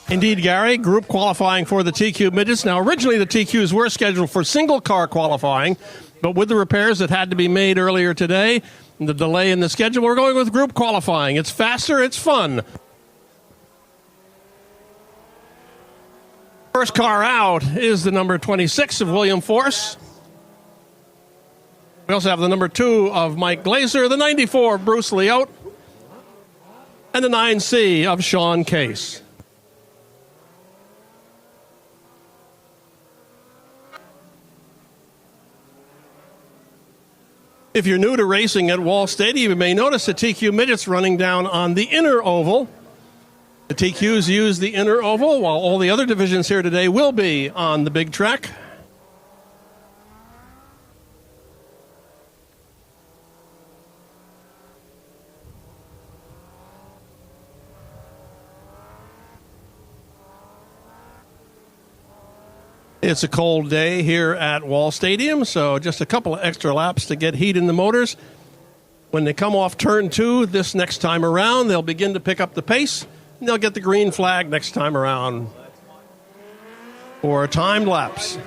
Indeed, Gary, group qualifying for the TQ midgets. Now, originally the TQs were scheduled for single car qualifying, but with the repairs that had to be made earlier today, and the delay in the schedule, we're going with group qualifying. It's faster, it's fun. First car out is the number 26 of William Force. We also have the number 2 of Mike Glazer, the 94 of Bruce Liotte, and the 9C of Sean Case. If you're new to racing at Wall Stadium, you may notice the TQ midgets running down on the inner oval. The TQs use the inner oval, while all the other divisions here today will be on the big track. It's a cold day here at Wall Stadium, so just a couple of extra laps to get heat in the motors. When they come off turn 2 this next time around, they'll begin to pick up the pace, and they'll get the green flag next time around for timed laps.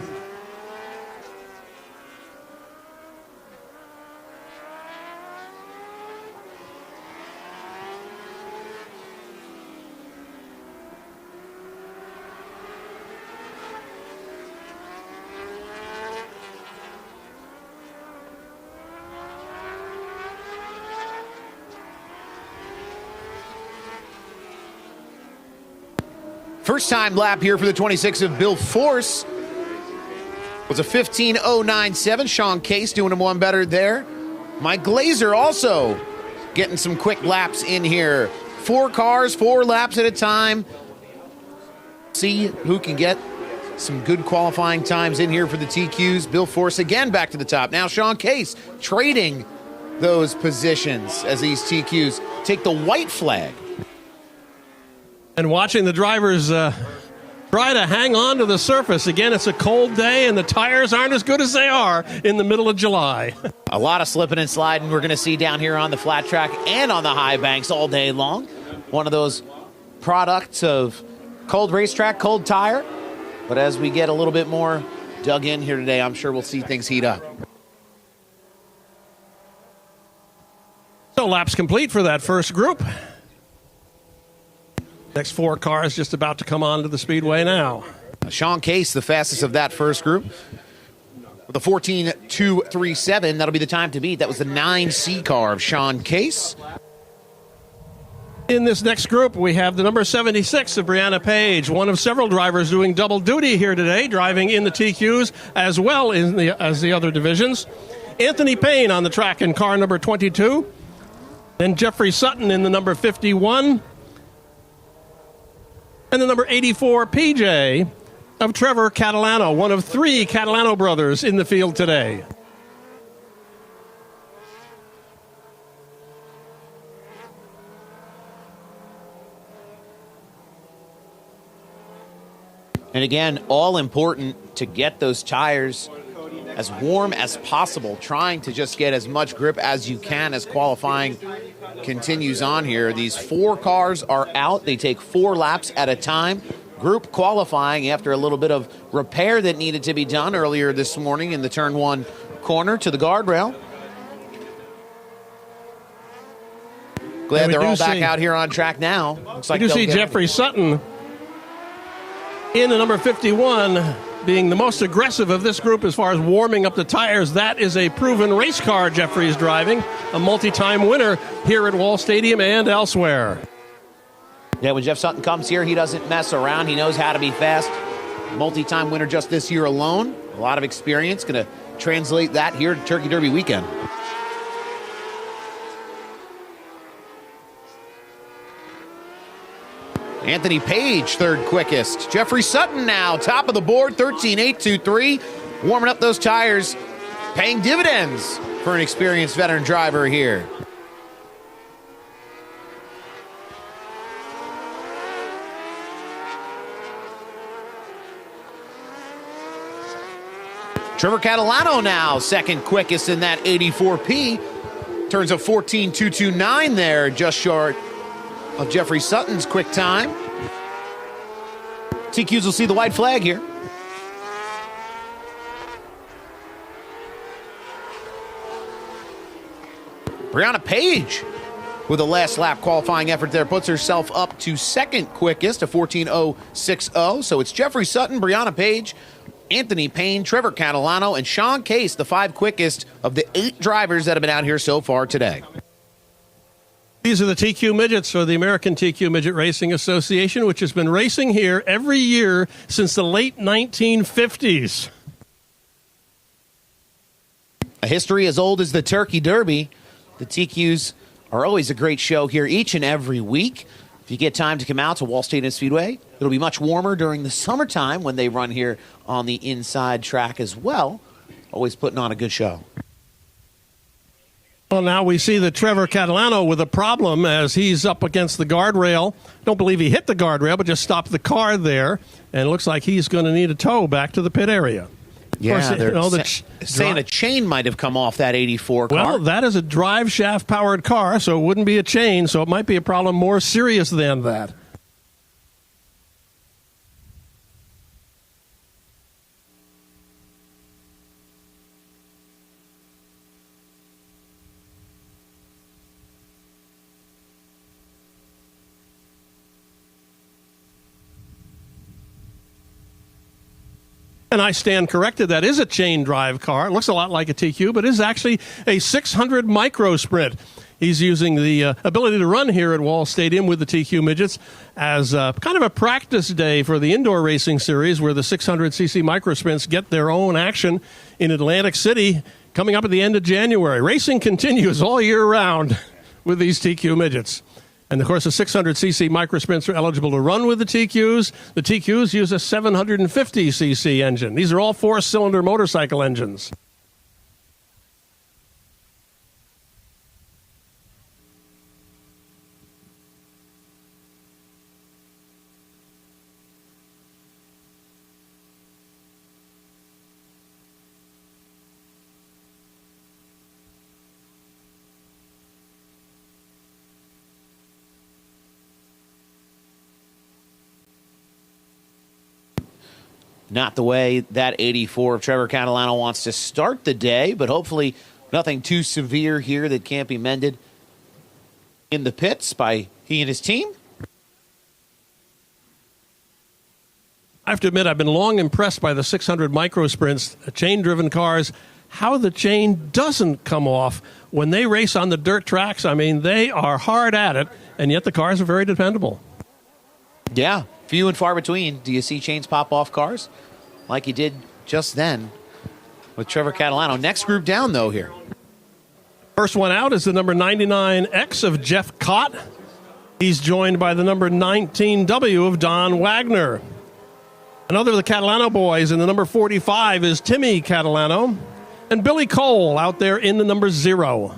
First time lap here for the 26 of Bill Force was a 15:09.7. Sean Case doing him one better there. Mike Glazer also getting some quick laps in here. 4 cars, 4 laps at a time. See who can get some good qualifying times in here for the TQs. Bill Force again back to the top. Now Sean Case trading those positions as these TQs take the white flag. And watching the drivers try to hang on to the surface. Again, it's a cold day, and the tires aren't as good as they are in the middle of July. A lot of slipping and sliding we're going to see down here on the flat track and on the high banks all day long. One of those products of cold racetrack, cold tire. But as we get a little bit more dug in here today, I'm sure we'll see things heat up. So laps complete for that first group. Next 4 cars just about to come onto the speedway now. Sean Case, the fastest of that first group. With a 14.237, that'll be the time to beat. That was the 9C car of Sean Case. In this next group, we have the number 76 of Brianna Page, one of several drivers doing double duty here today, driving in the TQs as well as the other divisions. Anthony Payne on the track in car number 22. Then Jeffrey Sutton in the number 51. And the number 84 PJ of Trevor Catalano, one of 3 Catalano brothers in the field today. And again, all important to get those tires as warm as possible, trying to just get as much grip as you can as qualifying continues on here. These 4 cars are out. They take 4 laps at a time. Group qualifying after a little bit of repair that needed to be done earlier this morning in the turn 1 corner to the guardrail. Glad they're all back out here on track now. Looks like we do see Jeffrey Sutton in the number 51 being the most aggressive of this group as far as warming up the tires. That is a proven race car Jeffrey is driving, a multi-time winner here at Wall Stadium and elsewhere. Yeah, when Jeff Sutton comes here, he doesn't mess around. He knows how to be fast. Multi-time winner just this year alone. A lot of experience. Going to translate that here to Turkey Derby weekend. Anthony Page, 3rd quickest. Jeffrey Sutton now, top of the board, 13.823. Warming up those tires, paying dividends for an experienced veteran driver here. Trevor Catalano now, 2nd quickest in that 84P. Turns a 14.229 there, just short of Jeffrey Sutton's quick time. TQs will see the white flag here. Brianna Page with a last lap qualifying effort there puts herself up to second quickest, a 14:060. So it's Jeffrey Sutton, Brianna Page, Anthony Payne, Trevor Catalano, and Sean Case, the 5 quickest of the 8 drivers that have been out here so far today. These are the TQ Midgets, or the American TQ Midget Racing Association, which has been racing here every year since the late 1950s. A history as old as the Turkey Derby. The TQs are always a great show here each and every week. If you get time to come out to Wall Stadium Speedway, it'll be much warmer during the summertime when they run here on the inside track as well. Always putting on a good show. Well, now we see that Trevor Catalano with a problem as he's up against the guardrail. Don't believe he hit the guardrail, but just stopped the car there. And it looks like he's going to need a tow back to the pit area. Yeah, they're saying a chain might have come off that 84 car. Well, that is a drive shaft powered car, so it wouldn't be a chain, so it might be a problem more serious than that. And I stand corrected. That is a chain drive car. It looks a lot like a TQ, but is actually a 600 micro sprint. He's using the ability to run here at Wall Stadium with the TQ Midgets as kind of a practice day for the indoor racing series where the 600cc micro sprints get their own action in Atlantic City coming up at the end of January. Racing continues all year round with these TQ Midgets. And, of course, the 600cc microsprints are eligible to run with the TQs. The TQs use a 750cc engine. These are all 4-cylinder motorcycle engines. Not the way that 84 of Trevor Catalano wants to start the day, but hopefully nothing too severe here that can't be mended in the pits by he and his team. I have to admit, I've been long impressed by the 600 micro sprints, chain-driven cars, how the chain doesn't come off when they race on the dirt tracks. I mean, they are hard at it, and yet the cars are very dependable. Yeah, few and far between. Do you see chains pop off cars like you did just then with Trevor Catalano? Next group down, though, here. First one out is the number 99X of Jeff Cott. He's joined by the number 19W of Don Wagner. Another of the Catalano boys in the number 45 is Timmy Catalano. And Billy Cole out there in the number 0.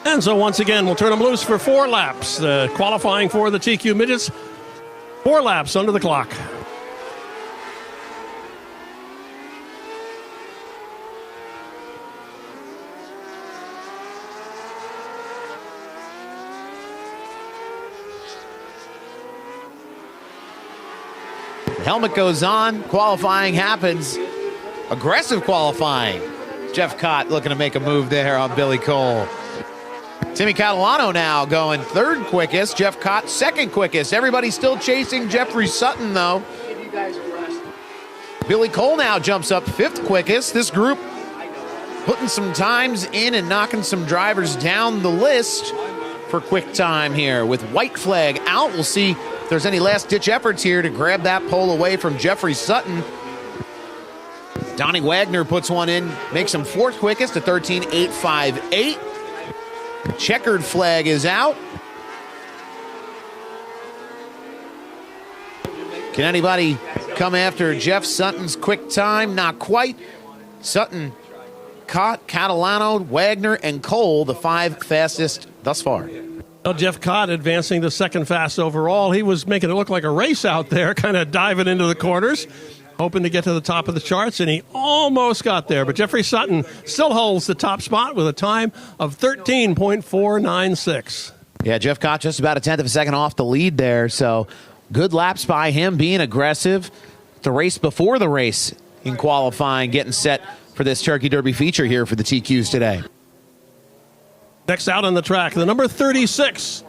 And so once again, we'll turn them loose for 4 laps. Qualifying for the TQ Midgets, 4 laps under the clock. Helmet goes on, qualifying happens. Aggressive qualifying. Jeff Cott looking to make a move there on Billy Cole. Timmy Catalano now going 3rd quickest. Jeff Cott 2nd quickest. Everybody still chasing Jeffrey Sutton, though. Billy Cole now jumps up 5th quickest. This group putting some times in and knocking some drivers down the list for quick time here. With white flag out, we'll see if there's any last-ditch efforts here to grab that pole away from Jeffrey Sutton. Donnie Wagner puts one in, makes him fourth quickest at 13.858. Checkered flag is out. Can anybody come after Jeff Sutton's quick time? Not quite. Sutton Cott, Catalano, Wagner, and Cole, the 5 fastest thus far. Well, Jeff Cott advancing the second fast overall. He was making it look like a race out there, kind of diving into the corners, hoping to get to the top of the charts, and he almost got there. But Jeffrey Sutton still holds the top spot with a time of 13.496. Yeah, Jeff Cott just about a tenth of a second off the lead there, so good laps by him, being aggressive. The race before the race in qualifying, getting set for this Turkey Derby feature here for the TQs today. Next out on the track, the number 36.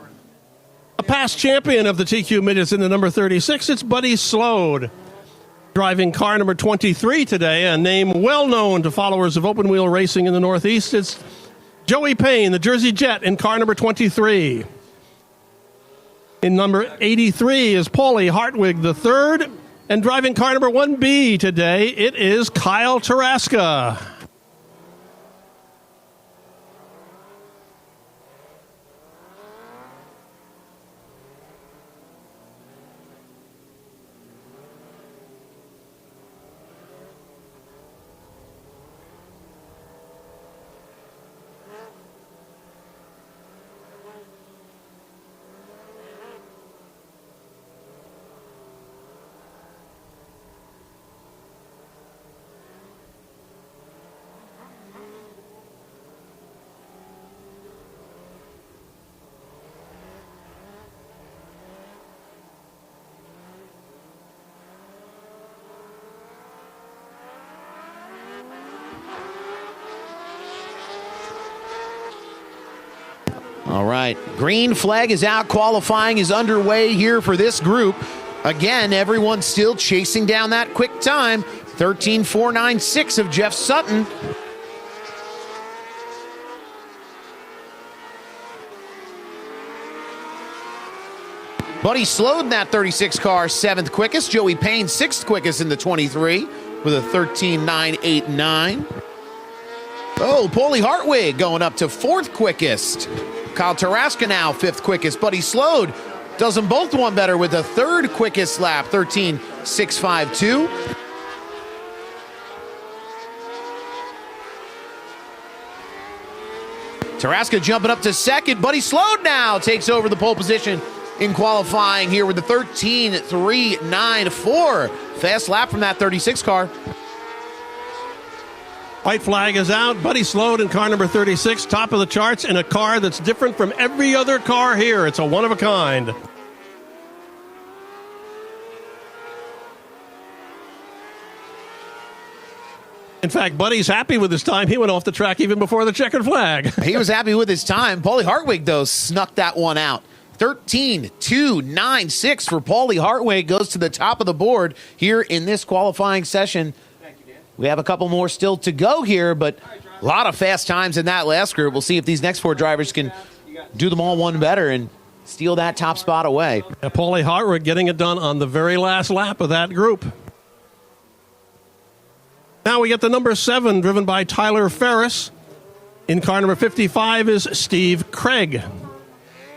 A past champion of the TQ Midgets in the number 36, it's Buddy Slode. Driving car number 23 today, a name well known to followers of open wheel racing in the Northeast. It's Joey Payne, the Jersey Jet, in car number 23. In number 83 is Paulie Hartwig III. And driving car number 1B today, it is Kyle Taraska. All right, green flag is out. Qualifying is underway here for this group. Again, everyone's still chasing down that quick time. 13.496 of Jeff Sutton. Buddy Slode in that 36 car, 7th quickest. Joey Payne, 6th quickest in the 23 with a 13.989. Oh, Paulie Hartwig going up to 4th quickest. Kyle Taraska now 5th quickest. Buddy Slode does them both one better with the 3rd quickest lap, 13.652. Taraska jumping up to 2nd. Buddy Slode now takes over the pole position in qualifying here with the 13.394. Fast lap from that 36 car. White flag is out. Buddy Slode in car number 36, top of the charts, in a car that's different from every other car here. It's a one of a kind. In fact, Buddy's happy with his time. He went off the track even before the checkered flag. He was happy with his time. Paulie Hartwig, though, snuck that one out. 13.296 for Paulie Hartwig, goes to the top of the board here in this qualifying session. We have a couple more still to go here, but a lot of fast times in that last group. We'll see if these next 4 drivers can do them all one better and steal that top spot away. Paulie Hartwig getting it done on the very last lap of that group. Now we get the number 7, driven by Tyler Ferris. In car number 55 is Steve Craig.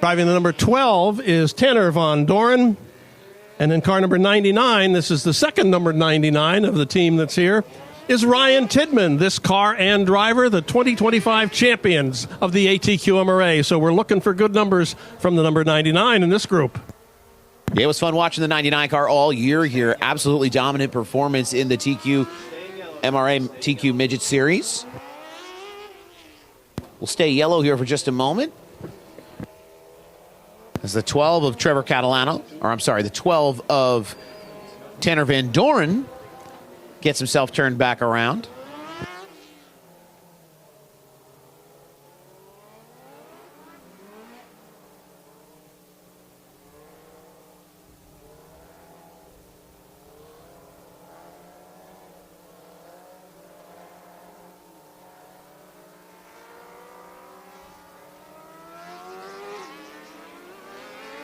Driving the number 12 is Tanner Von Doren. And in car number 99, this is the second number 99 of the team that's here, is Ryan Tidman, this car and driver, the 2025 champions of the ATQ MRA. So we're looking for good numbers from the number 99 in this group. Yeah, it was fun watching the 99 car all year here. Absolutely dominant performance in the TQ MRA TQ Midget Series. We'll stay yellow here for just a moment. As the 12 of Trevor Catalano, or I'm sorry, the 12 of Tanner Van Doren gets himself turned back around.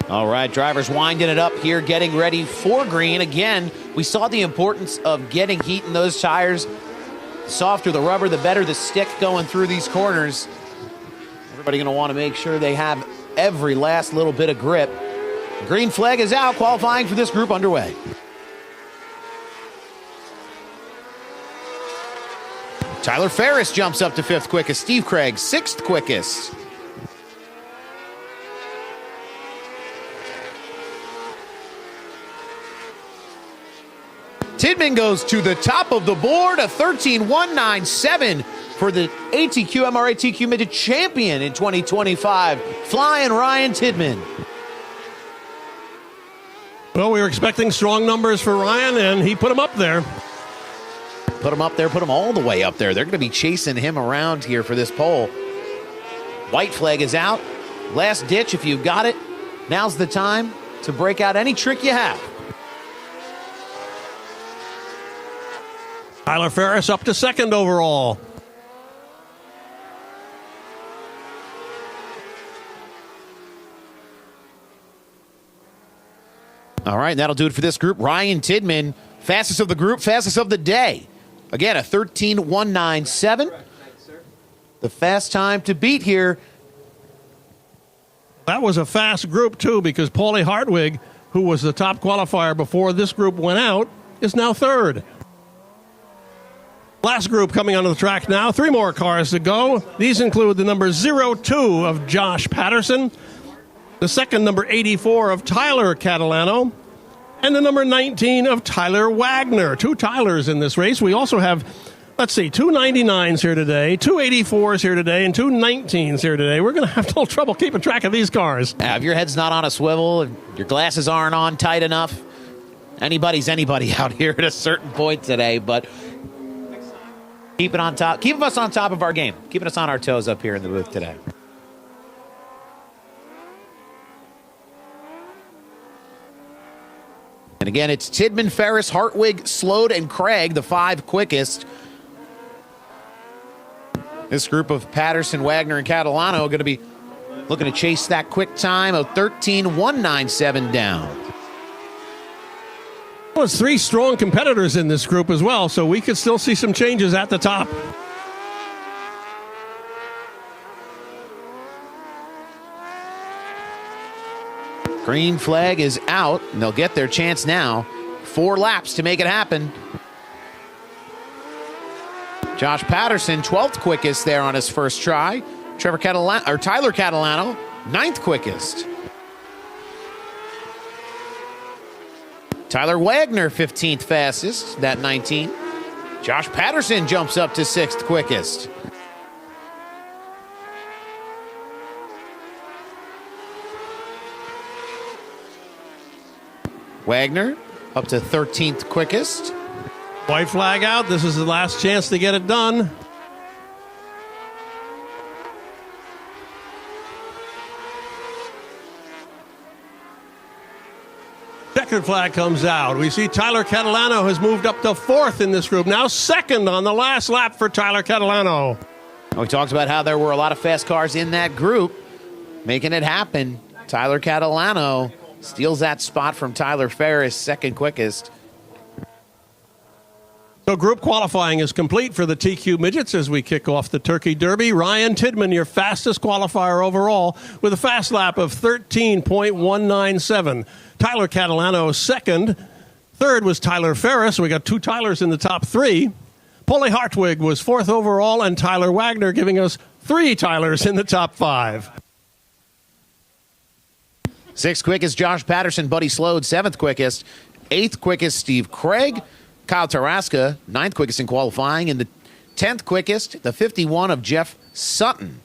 All right, drivers winding it up here, getting ready for green. Again, we saw the importance of getting heat in those tires softer the rubber, the better the stick going through these corners. Everybody going to want to make sure they have every last little bit of grip. Green flag is out, qualifying for this group underway. Tyler Ferris jumps up to 5th quickest. Steve Craig, 6th quickest. Tidman goes to the top of the board, a 13.197 for the ATQ MRA TQ Midget Champion in 2025. Flying Ryan Tidman. Well, we were expecting strong numbers for Ryan, and he put them up there. Put him up there, put him all the way up there. They're going to be chasing him around here for this pole. White flag is out. Last ditch if you've got it. Now's the time to break out any trick you have. Tyler Ferris up to 2nd overall. All right, that'll do it for this group. Ryan Tidman, fastest of the group, fastest of the day. Again, a 13.197. The fast time to beat here. That was a fast group, too, because Paulie Hartwig, who was the top qualifier before this group went out, is now 3rd. Last group coming onto the track now. 3 more cars to go. These include the number 02 of Josh Patterson, the second number 84 of Tyler Catalano, and the number 19 of Tyler Wagner. 2 Tylers in this race. We also have, let's see, 2 99s here today, 2 84s here today, and 2 19s here today. We're going to have a little trouble keeping track of these cars. Now, if your head's not on a swivel and your glasses aren't on tight enough, anybody's anybody out here at a certain point today, but keep it on top. Keep us on top of our game. Keeping us on our toes up here in the booth today. And again, it's Tidman, Ferris, Hartwig, Slode, and Craig, the 5 quickest. This group of Patterson, Wagner, and Catalano are going to be looking to chase that quick time of 13.197 down. Well, it's 3 strong competitors in this group as well, so we could still see some changes at the top. Green flag is out, and they'll get their chance now. 4 laps to make it happen. Josh Patterson, 12th quickest there on his first try. Tyler Catalano, 9th quickest. Tyler Wagner, 15th fastest, that 19. Josh Patterson jumps up to 6th quickest. Wagner up to 13th quickest. White flag out. This is the last chance to get it done. Checkered flag comes out. We see Tyler Catalano has moved up to 4th in this group. Now 2nd on the last lap for Tyler Catalano. We talked about how there were a lot of fast cars in that group. Making it happen. Tyler Catalano steals that spot from Tyler Ferris, 2nd quickest. So group qualifying is complete for the TQ Midgets as we kick off the Turkey Derby. Ryan Tidman, your fastest qualifier overall, with a fast lap of 13.197. Tyler Catalano, 2nd. 3rd was Tyler Ferris. We got 2 Tylers in the top 3. Paulie Hartwig was 4th overall, and Tyler Wagner giving us 3 Tylers in the top 5. 6th quickest, Josh Patterson, Buddy Slode, 7th quickest. 8th quickest, Steve Craig. Kyle Taraska, 9th quickest in qualifying. And the 10th quickest, the 51 of Jeff Sutton.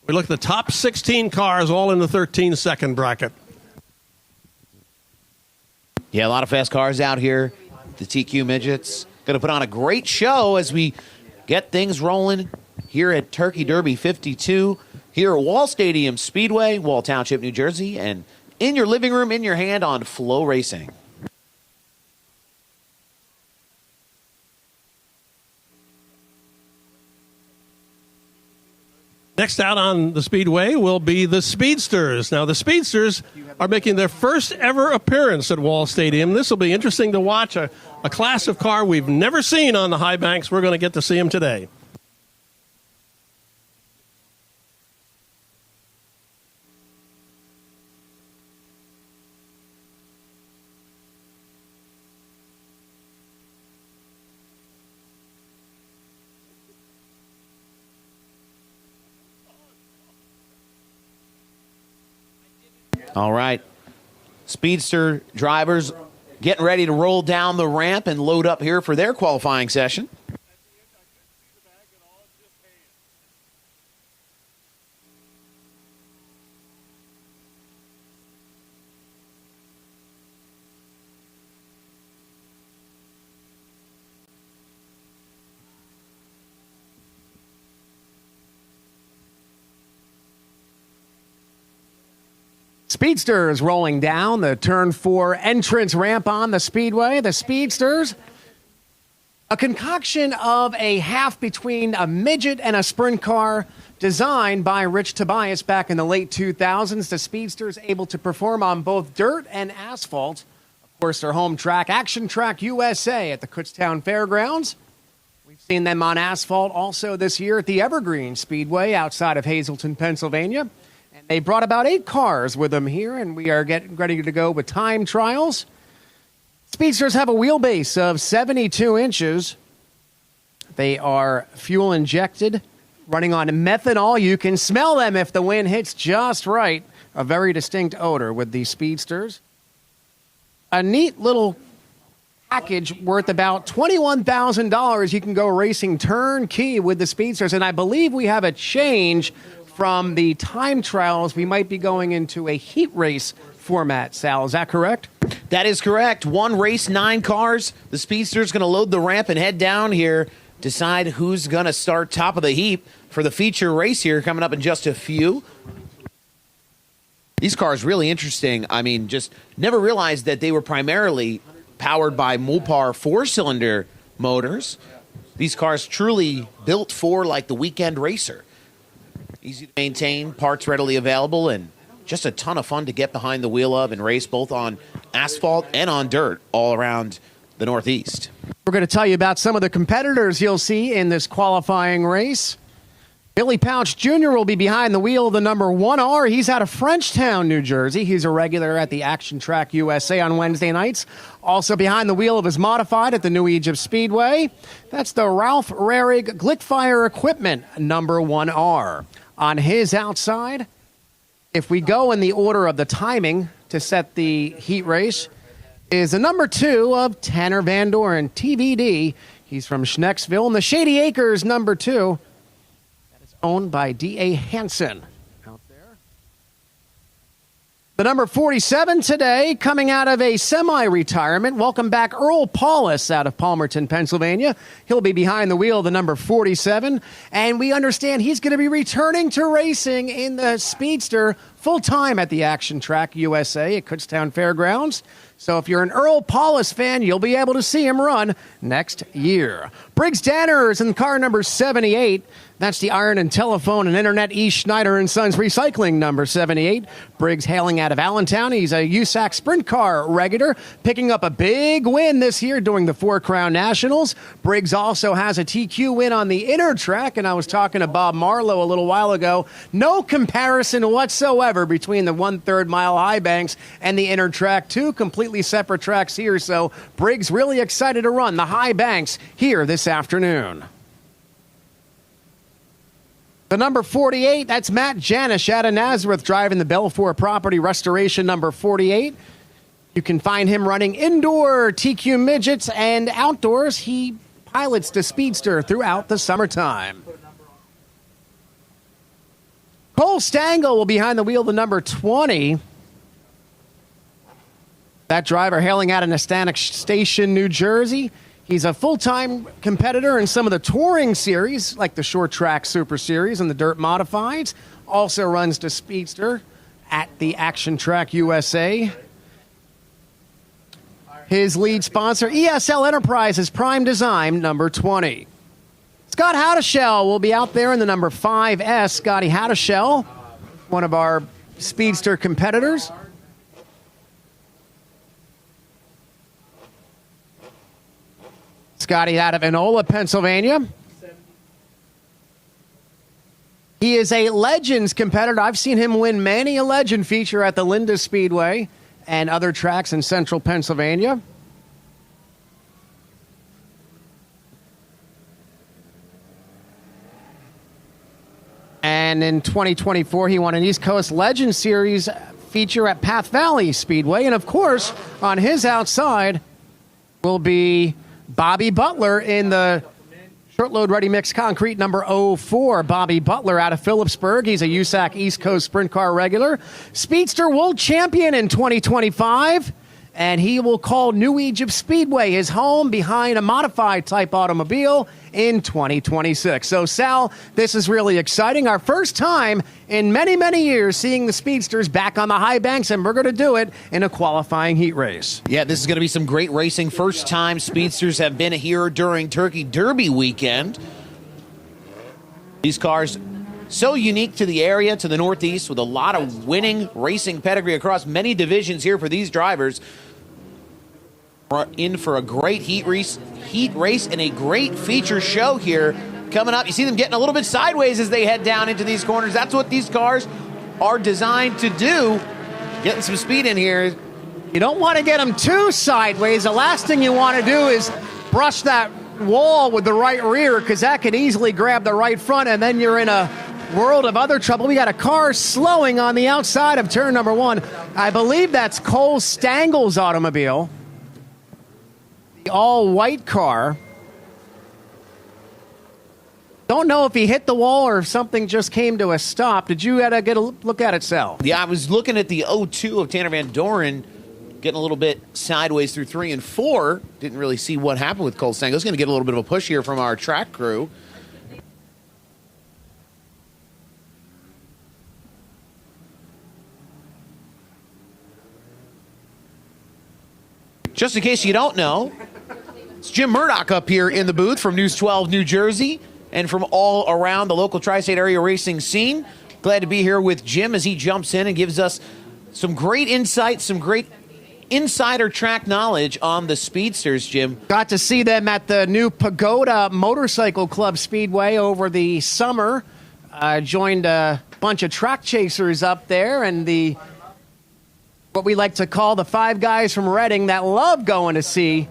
We look at the top 16 cars all in the 13-second bracket. Yeah, a lot of fast cars out here. The TQ Midgets going to put on a great show as we get things rolling here at Turkey Derby 52. Here at Wall Stadium Speedway, Wall Township, New Jersey, and in your living room, in your hand on FloRacing. Next out on the Speedway will be the Speedsters. Now, the Speedsters are making their first ever appearance at Wall Stadium. This will be interesting to watch, a class of car we've never seen on the high banks. We're going to get to see them today. All right. Speedster drivers getting ready to roll down the ramp and load up here for their qualifying session. Speedster is rolling down the Turn 4 entrance ramp on the Speedway. The Speedsters, a concoction of a half between a midget and a sprint car designed by Rich Tobias back in the late 2000s. The Speedsters able to perform on both dirt and asphalt. Of course, their home track, Action Track USA at the Kutztown Fairgrounds. We've seen them on asphalt also this year at the Evergreen Speedway outside of Hazleton, Pennsylvania. They brought about 8 cars with them here, and we are getting ready to go with time trials. Speedsters have a wheelbase of 72 inches. They are fuel injected, running on methanol. You can smell them if the wind hits just right. A very distinct odor with these Speedsters. A neat little package worth about $21,000. You can go racing turnkey with the Speedsters, and I believe we have a change from the time trials. We might be going into a heat race format, Sal. Is that correct? That is correct. 1 race, 9 cars. The Speedster's going to load the ramp and head down here, decide who's going to start top of the heap for the feature race here coming up in just a few. These cars really interesting. I mean, just never realized that they were primarily powered by Mopar 4-cylinder motors. These cars truly built for like the weekend racer. Easy to maintain, parts readily available, and just a ton of fun to get behind the wheel of and race both on asphalt and on dirt all around the Northeast. We're going to tell you about some of the competitors you'll see in this qualifying race. Billy Pouch Jr. will be behind the wheel of the number 1R. He's out of Frenchtown, New Jersey. He's a regular at the Action Track USA on Wednesday nights. Also behind the wheel of his modified at the New Egypt Speedway. That's the Ralph Rarig Glickfire Equipment number 1R. On his outside, if we go in the order of the timing to set the heat race, is the number 2 of Tanner Van Doren, TVD. He's from Schnecksville. And the Shady Acres number 2, that is owned by D.A. Hansen out there. The number 47 today, coming out of a semi-retirement. Welcome back Earl Paulus out of Palmerton, Pennsylvania. He'll be behind the wheel of the number 47. And we understand he's going to be returning to racing in the Speedster full-time at the Action Track USA at Kutztown Fairgrounds. So if you're an Earl Paulus fan, you'll be able to see him run next year. Briggs Danner is in car number 78. That's the Iron and Telephone and Internet E. Schneider and Sons Recycling number 78. Briggs hailing out of Allentown. He's a USAC Sprint Car regular, picking up a big win this year during the 4 Crown Nationals. Briggs also has a TQ win on the inner track, and I was talking to Bob Marlowe a little while ago. No comparison whatsoever between the 1/3 mile high banks and the inner track. 2 completely separate tracks here, so Briggs really excited to run the high banks here this afternoon. The number 48, that's Matt Janish out of Nazareth driving the Belfour Property Restoration number 48. You can find him running indoor TQ midgets and outdoors. He pilots the Speedster throughout the summertime. Cole Stangl will be behind the wheel of the number 20. That driver hailing out of Nestanek Station, New Jersey. He's a full-time competitor in some of the touring series, like the Short Track Super Series and the Dirt Modifieds. Also runs the Speedster at the Action Track USA. His lead sponsor, ESL Enterprises Prime Design, number 20. Scott Haudeshell will be out there in the number 5S. Scotty Haudeshell, one of our Speedster competitors. Scotty out of Enola, Pennsylvania. He is a Legends competitor. I've seen him win many a Legend feature at the Linda Speedway and other tracks in central Pennsylvania. And in 2024, he won an East Coast Legend Series feature at Path Valley Speedway. And of course, on his outside will be Bobby Butler in the short load ready mix concrete number 04. Bobby Butler out of Phillipsburg. He's a USAC East Coast Sprint Car regular. Speedster World Champion in 2025. And he will call New Egypt Speedway his home behind a modified type automobile in 2026. So, Sal, this is really exciting. Our first time in many, many years seeing the Speedsters back on the high banks, and we're going to do it in a qualifying heat race. Yeah, this is going to be some great racing. First time Speedsters have been here during Turkey Derby weekend. These cars so unique to the area, to the Northeast, with a lot of winning racing pedigree across many divisions here for these drivers. We're in for a great heat race and a great feature show here coming up. You see them getting a little bit sideways as they head down into these corners. That's what these cars are designed to do. Getting some speed in here. You don't want to get them too sideways. The last thing you want to do is brush that wall with the right rear, because that can easily grab the right front, and then you're in a world of other trouble. We got a car slowing on the outside of turn number 1. I believe that's Cole Stangel's automobile. The all-white car. Don't know if he hit the wall or if something just came to a stop. Did you get a look at it, Sal? Yeah, I was looking at the 02 of Tanner Van Doren, getting a little bit sideways through 3 and 4. Didn't really see what happened with Cole Stengel. He's going to get a little bit of a push here from our track crew. Just in case you don't know, it's Jim Murdoch up here in the booth from News 12 New Jersey and from all around the local tri-state area racing scene. Glad to be here with Jim as he jumps in and gives us some great insights, some great insider track knowledge on the Speedsters, Jim. Got to see them at the new Pagoda Motorcycle Club Speedway over the summer. Joined a bunch of track chasers up there, and what we like to call the 5 guys from Reading that love going to see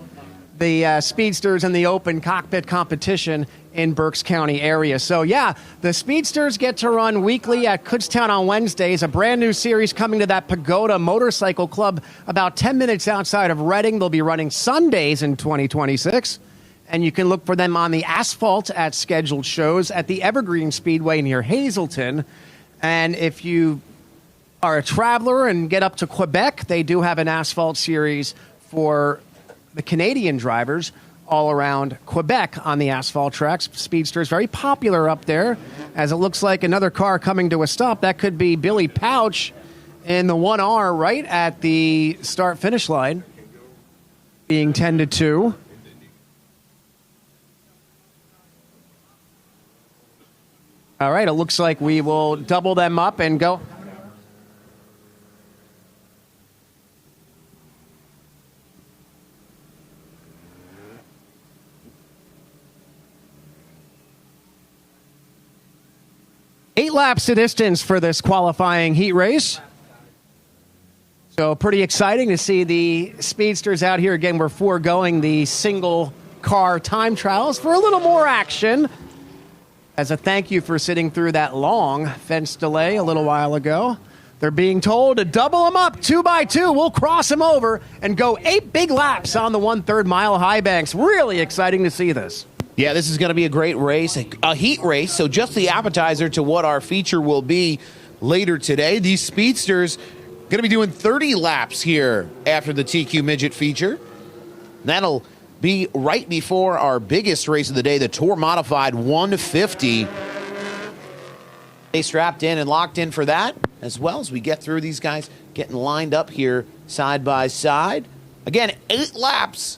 the Speedsters in the open cockpit competition in Berks County area. So, yeah, the Speedsters get to run weekly at Kutztown on Wednesdays, a brand new series coming to that Pagoda Motorcycle Club about 10 minutes outside of Reading. They'll be running Sundays in 2026, and you can look for them on the asphalt at scheduled shows at the Evergreen Speedway near Hazleton. And if you are a traveler and get up to Quebec, they do have an asphalt series for the Canadian drivers all around Quebec on the asphalt tracks. Speedster is very popular up there, as it looks like another car coming to a stop. That could be Billy Pouch in the 1R right at the start-finish line, being tended to. All right, it looks like we will double them up and go. Eight laps to distance for this qualifying heat race. So pretty exciting to see the Speedsters out here. Again, we're foregoing the single car time trials for a little more action. As a thank you for sitting through that long fence delay a little while ago. They're being told to double them up 2 by 2. We'll cross them over and go 8 big laps on the 1/3 mile high banks. Really exciting to see this. Yeah, this is going to be a great race, a heat race, so just the appetizer to what our feature will be later today. These Speedsters going to be doing 30 laps here after the TQ Midget feature. That'll be right before our biggest race of the day, the Tour Modified 150. They strapped in and locked in for that, as well as we get through these guys getting lined up here side by side. Again, 8 laps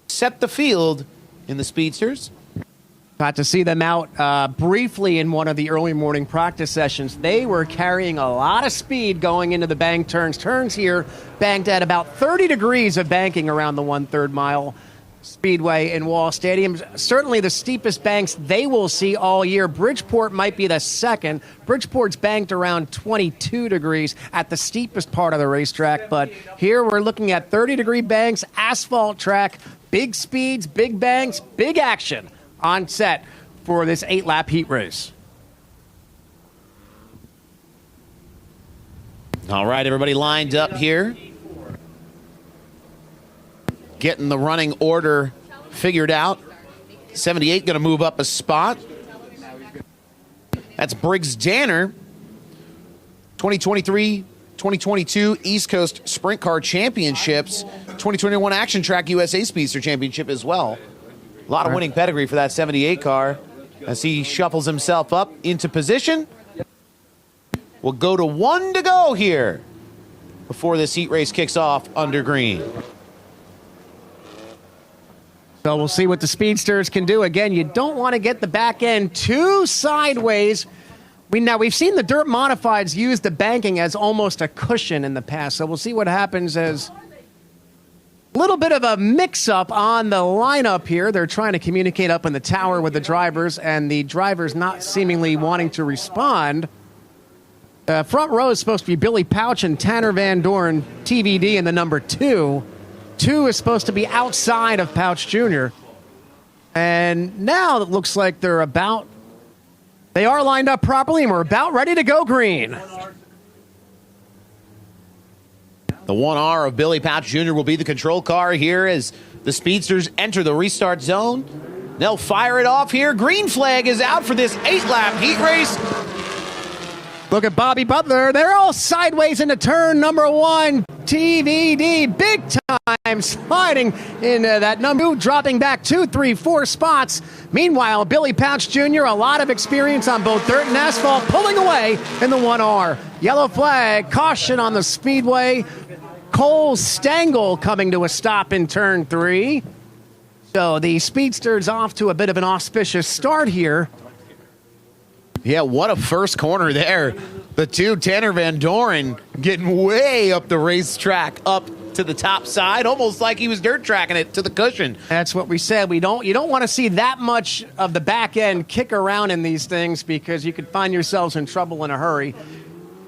set the field in the Speedsters. Got to see them out briefly in one of the early morning practice sessions. They were carrying a lot of speed going into the bank turns. Turns here banked at about 30 degrees of banking around the 1/3 mile Speedway in Wall Stadium. Certainly the steepest banks they will see all year. Bridgeport might be the second. Bridgeport's banked around 22 degrees at the steepest part of the racetrack. But here we're looking at 30-degree banks, asphalt track, big speeds, big banks, big action on set for this 8-lap heat race. All right, everybody lined up here. Getting the running order figured out. 78 going to move up a spot. That's Briggs Danner. 2023, 2022 East Coast Sprint Car Championships. 2021 Action Track USA Speedster Championship as well. A lot of winning pedigree for that 78 car as he shuffles himself up into position. We'll go to 1 to go here before this heat race kicks off under green. So we'll see what the Speedsters can do. Again, you don't want to get the back end too sideways. We've seen the dirt modifieds use the banking as almost a cushion in the past. So we'll see what happens as a little bit of a mix-up on the lineup here. They're trying to communicate up in the tower with the drivers, and the drivers not seemingly wanting to respond. Front row is supposed to be Billy Pouch and Tanner Van Doren, TVD, in the number 2. 2 is supposed to be outside of Pouch Jr. And now it looks like they are lined up properly, and we're about ready to go green. The 1R of Billy Pouch Jr. will be the control car here as the Speedsters enter the restart zone. They'll fire it off here. Green flag is out for this 8-lap heat race. Look at Bobby Butler. They're all sideways into turn number 1. TVD, big time sliding in that number 2, dropping back 2, 3, 4 spots. Meanwhile, Billy Pouch Jr., a lot of experience on both dirt and asphalt, pulling away in the 1R. Yellow flag, caution on the Speedway. Cole Stengel coming to a stop in turn 3. So the Speedster's off to a bit of an auspicious start here. Yeah, what a first corner there. The 2, Tanner Van Doren, getting way up the racetrack, up to the top side, almost like he was dirt tracking it to the cushion. That's what we said. You don't want to see that much of the back end kick around in these things because you could find yourselves in trouble in a hurry.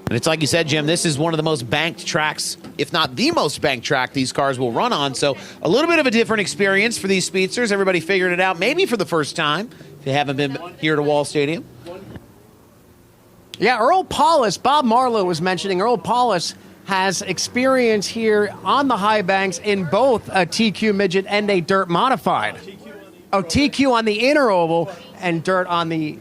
And it's like you said, Jim, this is one of the most banked tracks, if not the most banked track these cars will run on. So a little bit of a different experience for these Speedsters. Everybody figured it out maybe for the first time if they haven't been here to Wall Stadium. Yeah, Earl Paulus, Bob Marlowe was mentioning, Earl Paulus has experience here on the high banks in both a TQ midget and a dirt modified. Oh, TQ on the inner oval and dirt on the...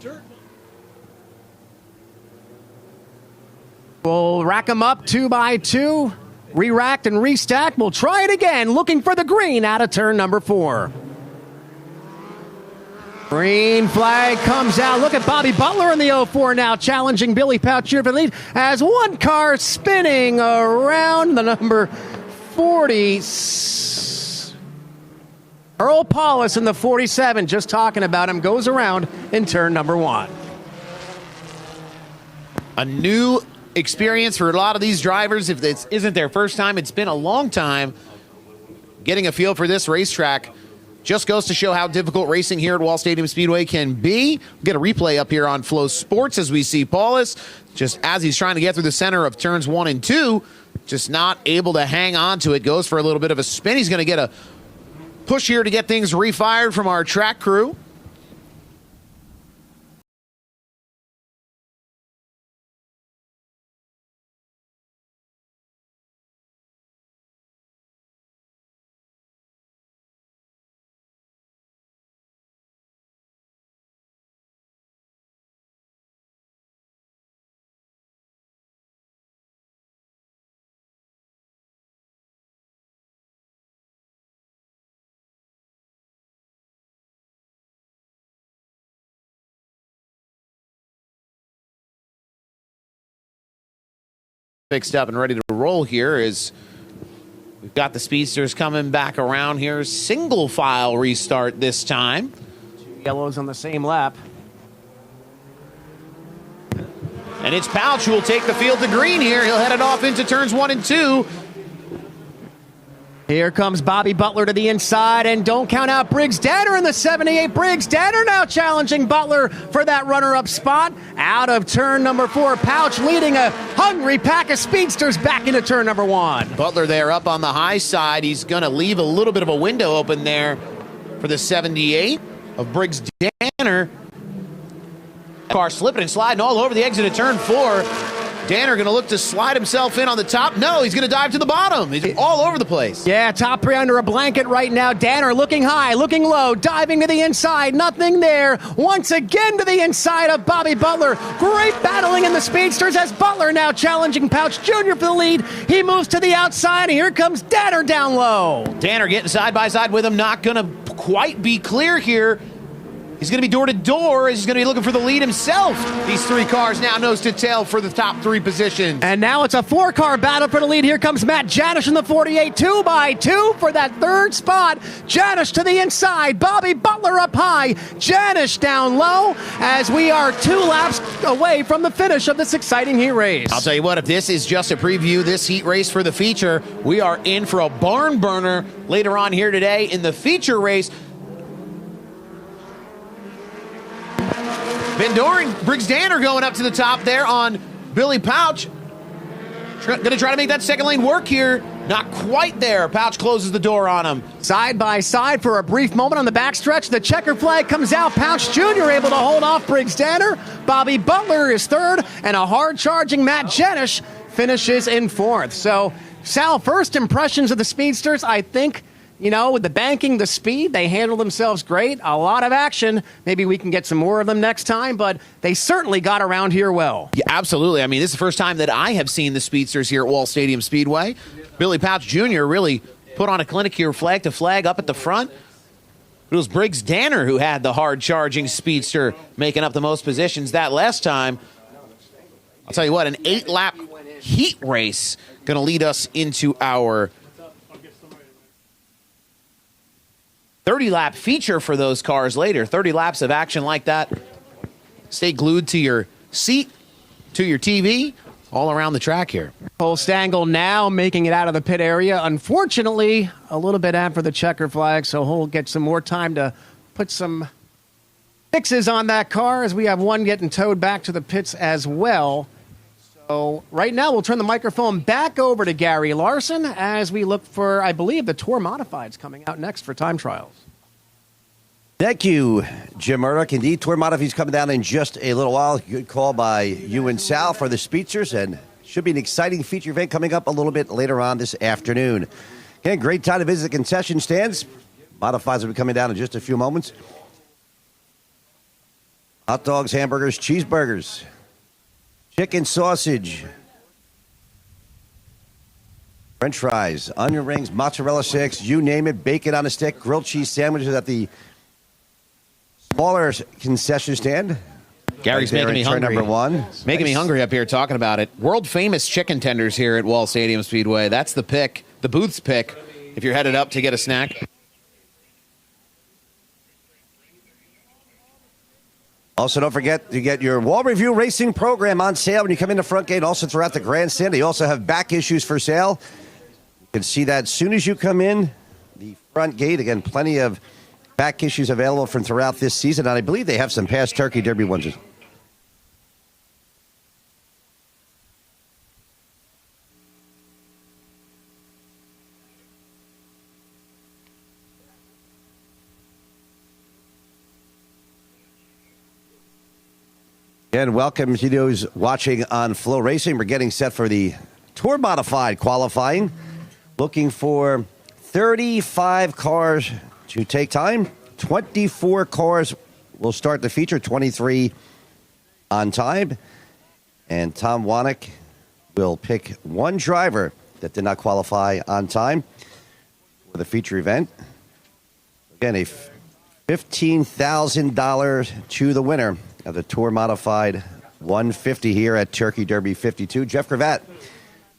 We'll rack them up 2 by 2, re-racked and restacked. We'll try it again, looking for the green out of turn number 4. Green flag comes out. Look at Bobby Butler in the 04 now, challenging Billy Pouch here for the lead as one car spinning around the number 40. Earl Paulus in the 47, just talking about him, goes around in turn number 1. A new experience for a lot of these drivers. If this isn't their first time, it's been a long time getting a feel for this racetrack. Just goes to show how difficult racing here at Wall Stadium Speedway can be. We'll get a replay up here on Flow Sports as we see Paulus, just as he's trying to get through the center of turns 1 and 2, just not able to hang on to it. Goes for a little bit of a spin. He's going to get a push here to get things refired from our track crew. Fixed up and ready to roll here is we've got the Speedsters coming back around here. Single file restart this time. Yellows on the same lap. And it's Pouch who will take the field to green here. He'll head it off into turns 1 and 2. Here comes Bobby Butler to the inside, and don't count out Briggs Danner in the 78. Briggs Danner now challenging Butler for that runner-up spot. Out of turn number 4, Pouch leading a hungry pack of speedsters back into turn number 1. Butler there up on the high side. He's going to leave a little bit of a window open there for the 78 of Briggs Danner. Car slipping and sliding all over the exit of turn 4. Danner going to look to slide himself in on the top. No, he's going to dive to the bottom. He's all over the place. Yeah, top 3 under a blanket right now. Danner looking high, looking low, diving to the inside. Nothing there. Once again to the inside of Bobby Butler. Great battling in the speedsters as Butler now challenging Pouch Jr. for the lead. He moves to the outside, and here comes Danner down low. Danner getting side by side with him. Not going to quite be clear here. He's going to be door to door. He's going to be looking for the lead himself. These 3 cars now nose to tail for the top 3 positions. And now it's a 4-car battle for the lead. Here comes Matt Janish in the 48, 2 by 2 for that 3rd spot. Janish to the inside. Bobby Butler up high. Janish down low as we are 2 laps away from the finish of this exciting heat race. I'll tell you what, if this is just a preview, this heat race for the feature, we are in for a barn burner later on here today in the feature race. Van Doren, Briggs Danner going up to the top there on Billy Pouch. Going to try to make that second lane work here. Not quite there. Pouch closes the door on him. Side by side for a brief moment on the backstretch. The checker flag comes out. Pouch Jr. able to hold off Briggs Danner. Bobby Butler is 3rd, and a hard-charging Matt Janish finishes in 4th. So, Sal, first impressions of the speedsters, I think, you know, with the banking, the speed, they handled themselves great. A lot of action. Maybe we can get some more of them next time, but they certainly got around here well. Yeah, absolutely. I mean, this is the first time that I have seen the speedsters here at Wall Stadium Speedway. Billy Pouch Jr. really put on a clinic here, flag to flag up at the front. It was Briggs Danner who had the hard-charging speedster making up the most positions that last time. I'll tell you what, an 8-lap heat race going to lead us into our 30-lap feature for those cars later. 30 laps of action like that. Stay glued to your seat, to your TV, all around the track here. Cole Stengel now making it out of the pit area. Unfortunately, a little bit after the checker flag, so he'll get some more time to put some fixes on that car as we have one getting towed back to the pits as well. So right now we'll turn the microphone back over to Gary Larson as we look for, I believe, the Tour Modifieds coming out next for time trials. Thank you, Jim Murdoch. Indeed, Tour Modifieds coming down in just a little while. Good call by you and Sal for the speedsters, and should be an exciting feature event coming up a little bit later on this afternoon. Again, great time to visit the concession stands. Modifieds will be coming down in just a few moments. Hot dogs, hamburgers, cheeseburgers, chicken sausage, French fries, onion rings, mozzarella sticks, you name it, bacon on a stick, grilled cheese sandwiches at the smaller concession stand. Gary's making me hungry. Number 1. Making me hungry up here talking about it. World famous chicken tenders here at Wall Stadium Speedway. That's the pick, the booth's pick, if you're headed up to get a snack. Also, don't forget to get your Wall Review Racing program on sale when you come in the front gate. Also, throughout the grandstand, they also have back issues for sale. You can see that as soon as you come in the front gate. Again, plenty of back issues available from throughout this season. And I believe they have some past Turkey Derby ones. And welcome to those watching on FloRacing. We're getting set for the Tour Modified qualifying. Looking for 35 cars to take time. 24 cars will start the feature, 23 on time. And Tom Wannick will pick one driver that did not qualify on time for the feature event. Again, a $15,000 to the winner of the Tour Modified 150 here at Turkey Derby 52. Jeff Gravatt,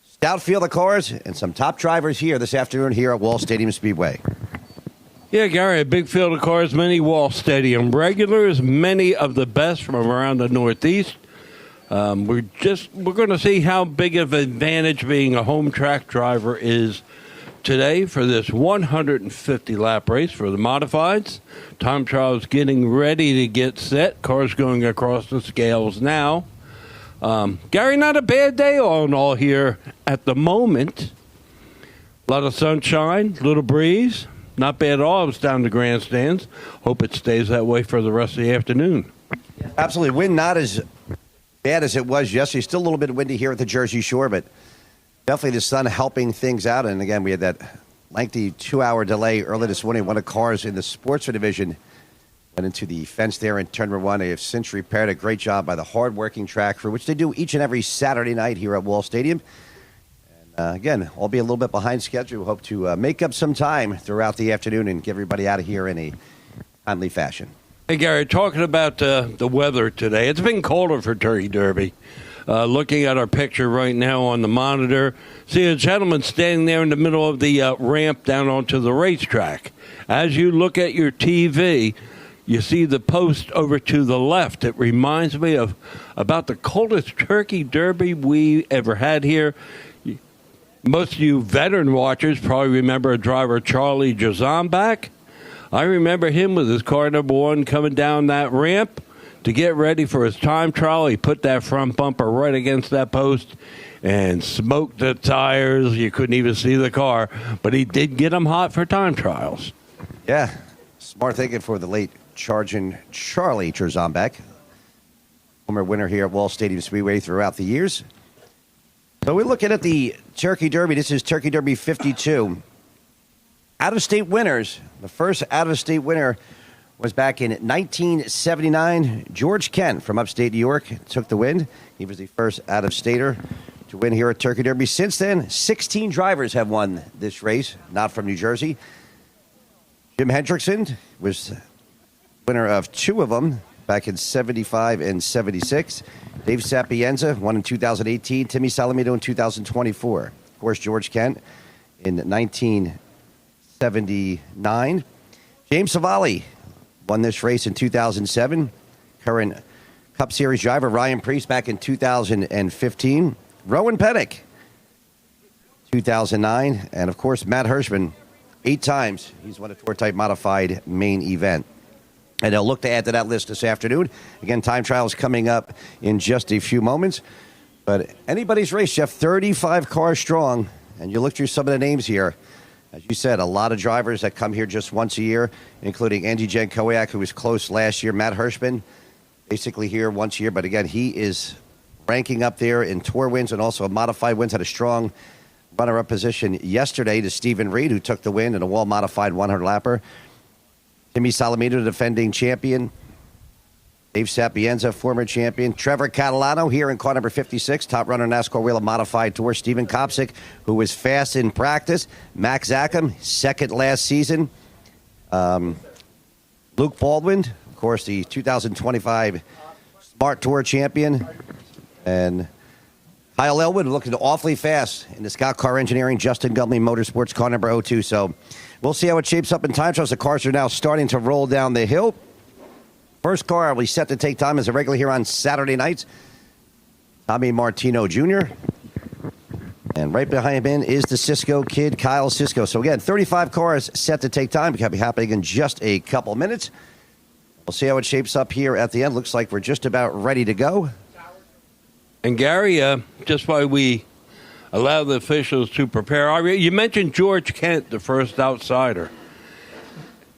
stout field of cars and some top drivers here this afternoon here at Wall Stadium Speedway. Yeah, Gary, a big field of cars, many Wall Stadium regulars, many of the best from around the Northeast. We're going to see how big of an advantage being a home track driver is today for this 150-lap race for the modifieds. Time trials getting ready to get set. Cars going across the scales now. Gary, not a bad day all in all here at the moment. A lot of sunshine, little breeze. Not bad at all. I was down the grandstands. Hope it stays that way for the rest of the afternoon. Absolutely. Wind not as bad as it was yesterday. Still a little bit windy here at the Jersey Shore, but definitely the sun helping things out. And again, we had that lengthy 2-hour delay early this morning. One of the cars in the Sportsman division went into the fence there in turn number 1. They have since repaired. A great job by the hard-working track crew, which they do each and every Saturday night here at Wall Stadium. Again, I'll be a little bit behind schedule. We hope to make up some time throughout the afternoon and get everybody out of here in a timely fashion. Hey, Gary, talking about the weather today, it's been colder for Turkey Derby. Looking at our picture right now on the monitor, see a gentleman standing there in the middle of the ramp down onto the racetrack. As you look at your TV, you see the post over to the left. It reminds me of about the coldest Turkey Derby we ever had here. Most of you veteran watchers probably remember a driver, Charlie Jazambak. I remember him with his car number 1 coming down that ramp to get ready for his time trial. He put that front bumper right against that post and smoked the tires. You couldn't even see the car, but he did get them hot for time trials. Yeah, smart thinking for the late charging Charlie Jazambak, former winner here at Wall Stadium Speedway throughout the years. So we're looking at the Turkey Derby. This is Turkey Derby 52. Out-of-state winners. The first out-of-state winner was back in 1979. George Kent from upstate New York took the win. He was the first out-of-stater to win here at Turkey Derby. Since then, 16 drivers have won this race, not from New Jersey. Jim Hendrickson was winner of 2 of them back in 75 and 76. Dave Sapienza won in 2018. Timmy Salamito in 2024. Of course, George Kent in 1979. James Savali won this race in 2007. Current Cup Series driver Ryan Preece back in 2015. Rowan Pennick, 2009. And, of course, Matt Hirschman, 8 times. He's won a Tour-type modified main event. And they'll look to add to that list this afternoon. Again, time trials coming up in just a few moments. But anybody's race, Jeff, 35 cars strong. And you look through some of the names here. As you said, a lot of drivers that come here just once a year, including Andy Jankowiak, who was close last year. Matt Hirschman, basically here once a year. But again, he is ranking up there in Tour wins and also modified wins. Had a strong runner-up position yesterday to Stephen Reed, who took the win in a wall-modified 100-lapper. Timmy Salamito, the defending champion. Dave Sapienza, former champion. Trevor Catalano here in car number 56. Top runner NASCAR Wheel of Modified Tour. Stephen Kopsick, who was fast in practice. Max Zackham, second last season. Luke Baldwin, of course, the 2025 Smart Tour champion. And Kyle Elwood looking awfully fast in the Scott Car Engineering, Justin Gumley Motorsports car number 02. So we'll see how it shapes up in time trials. The cars are now starting to roll down the hill. First car we set to take time as a regular here on Saturday nights. Tommy Martino Jr. And right behind him is the Cisco kid, Kyle Cisco. So again, 35 cars set to take time. It can be happening in just a couple minutes. We'll see how it shapes up here at the end. Looks like we're just about ready to go. And Gary, just while we allow the officials to prepare, you mentioned George Kent, the first outsider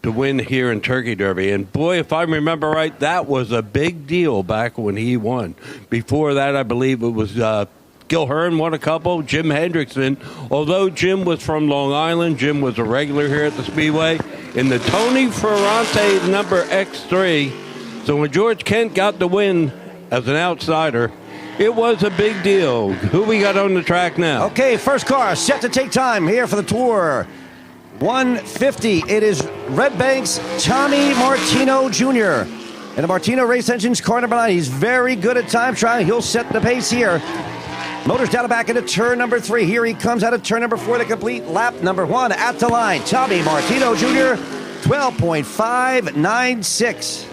to win here in Turkey Derby. And boy, if I remember right, that was a big deal back when he won. Before that, I believe it was Gil Hearn won a couple, Jim Hendrickson. Although Jim was from Long Island, Jim was a regular here at the Speedway in the Tony Ferrante number X3. So when George Kent got the win as an outsider, it was a big deal. Who we got on the track now? Okay, first car set to take time here for the Tour 150. It is Red Bank's Tommy Martino Jr. And the Martino Race Engines car number 9. He's very good at time trial. He'll set the pace here. Motors down the back into turn number 3. Here he comes out of turn number 4 to complete lap number 1 at the line. Tommy Martino Jr., 12.596.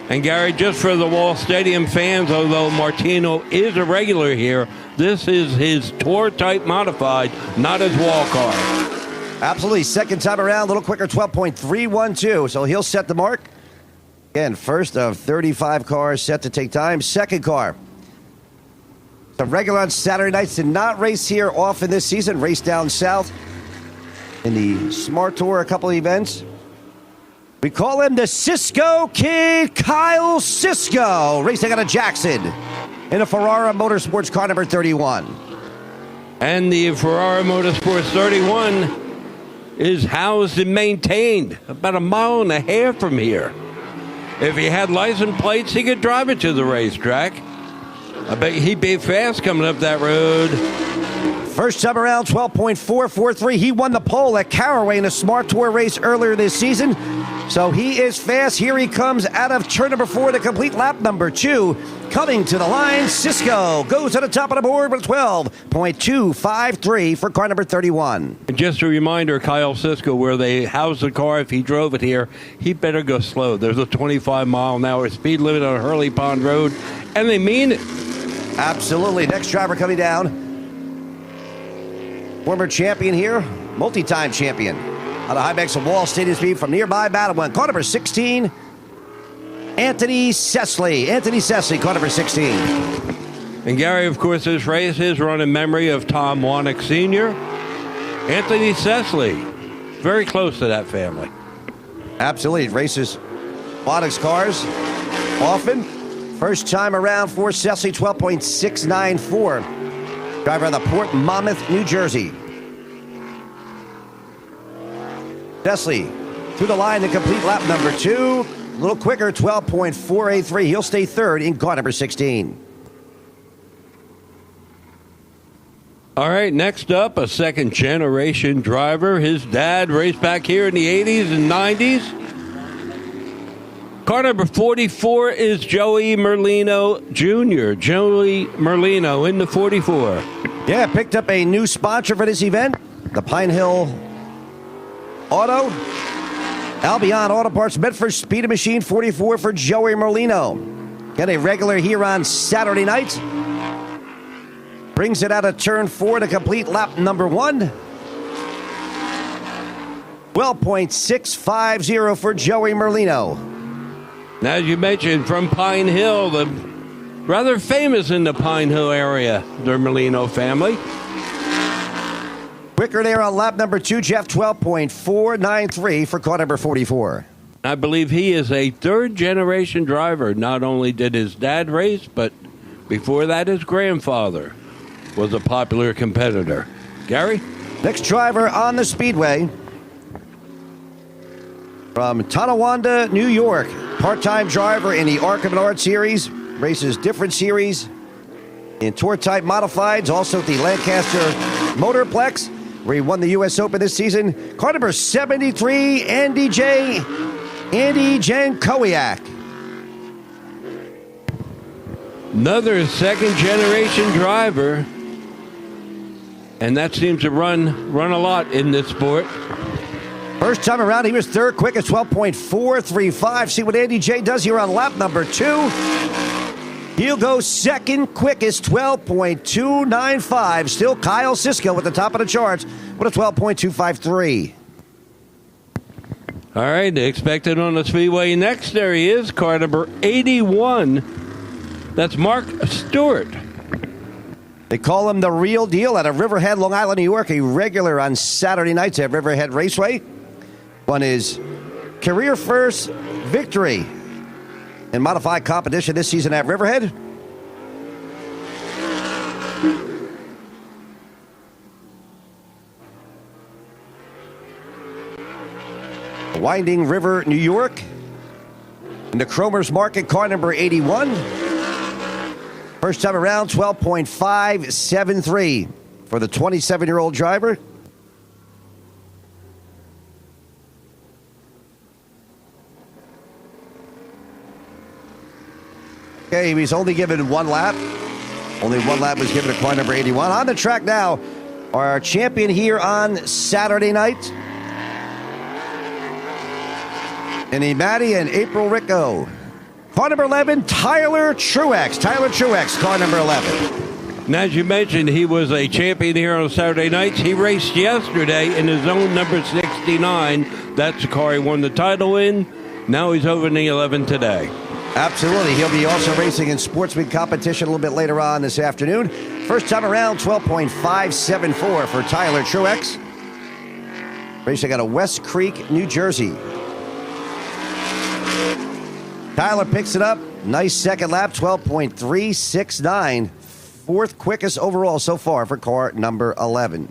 And Gary, just for the Wall Stadium fans, although Martino is a regular here, this is his tour-type modified, not his wall car. Absolutely. Second time around, a little quicker, 12.312. So he'll set the mark. Again, first of 35 cars set to take time. Second car. The regular on Saturday nights did not race here often this season. Raced down south in the Smart Tour, a couple of events. We call him the Cisco Kid, Kyle Cisco, racing out of Jackson in a Ferrara Motorsports car number 31. And the Ferrari Motorsports 31 is housed and maintained about 1.5 miles from here. If he had license plates, he could drive it to the racetrack. I bet he'd be fast coming up that road. First time around, 12.443. He won the pole at Caraway in a Smart Tour race earlier this season. So he is fast. Here he comes out of turn number 4 to complete lap number 2. Coming to the line, Cisco goes to the top of the board with 12.253 for car number 31. And just a reminder, Kyle Cisco, where they house the car, if he drove it here, he better go slow. There's a 25-mile-an-hour speed limit on Hurley Pond Road, and they mean it. Absolutely. Next driver coming down. Former champion here, multi-time champion. On the high banks of Wall Stadium Speed from nearby Battle car number 16, Anthony Sesley. Anthony Sesley, car number 16. And Gary, of course, this race is run in memory of Tom Warnick Sr. Anthony Sesley, very close to that family. Absolutely. Races Warnick's cars often. First time around for Sesley, 12.694. Driver out of Port Monmouth, New Jersey. Sesley through the line to complete lap number 2. A little quicker, 12.483. He'll stay third in car number 16. All right, next up, a second-generation driver. His dad raced back here in the 80s and 90s. Car number 44 is Joey Merlino Jr. Joey Merlino in the 44. Yeah, picked up a new sponsor for this event. The Pine Hill Auto. Albion Auto Parts, Medford Speed Machine 44 for Joey Merlino. Get a regular here on Saturday night. Brings it out of turn 4 to complete lap number 1. 12.650 for Joey Merlino. Now, as you mentioned, from Pine Hill, the rather famous in the Pine Hill area, the Merlino family. Quicker there on lap number 2, Jeff, 12.493 for car number 44. I believe he is a third-generation driver. Not only did his dad race, but before that, his grandfather was a popular competitor. Gary? Next driver on the Speedway. From Tonawanda, New York. Part-time driver in the Arkham and Art Series. Races different series in tour-type modifieds. Also at the Lancaster Motorplex, where he won the U.S. Open this season. Car number 73, Andy Jankowiak. Another second-generation driver. And that seems to run a lot in this sport. First time around, he was third quickest, 12.435. See what Andy J does here on lap number 2. He'll go second quickest, 12.295. Still Kyle Cisco at the top of the charts with a 12.253. All right, expected on the Speedway next. There he is, car number 81. That's Mark Stewart. They call him the real deal out of Riverhead, Long Island, New York. A regular on Saturday nights at Riverhead Raceway. Won his career first victory in modified competition this season at Riverhead. Winding River, New York. In the Cromer's Market, car number 81. First time around, 12.573 for the 27-year-old driver. Okay, he's only given one lap. Only one lap was given to car number 81. On the track now, our champion here on Saturday night. In the Maddie and April Ricco. Car number 11, Tyler Truex. Tyler Truex, car number 11. And as you mentioned, he was a champion here on Saturday nights. He raced yesterday in his own number 69. That's the car he won the title in. Now he's over in the 11 today. Absolutely. He'll be also racing in sportsman competition a little bit later on this afternoon. First time around, 12.574 for Tyler Truex. Racing out of West Creek, New Jersey. Tyler picks it up. Nice second lap, 12.369. Fourth quickest overall so far for car number 11.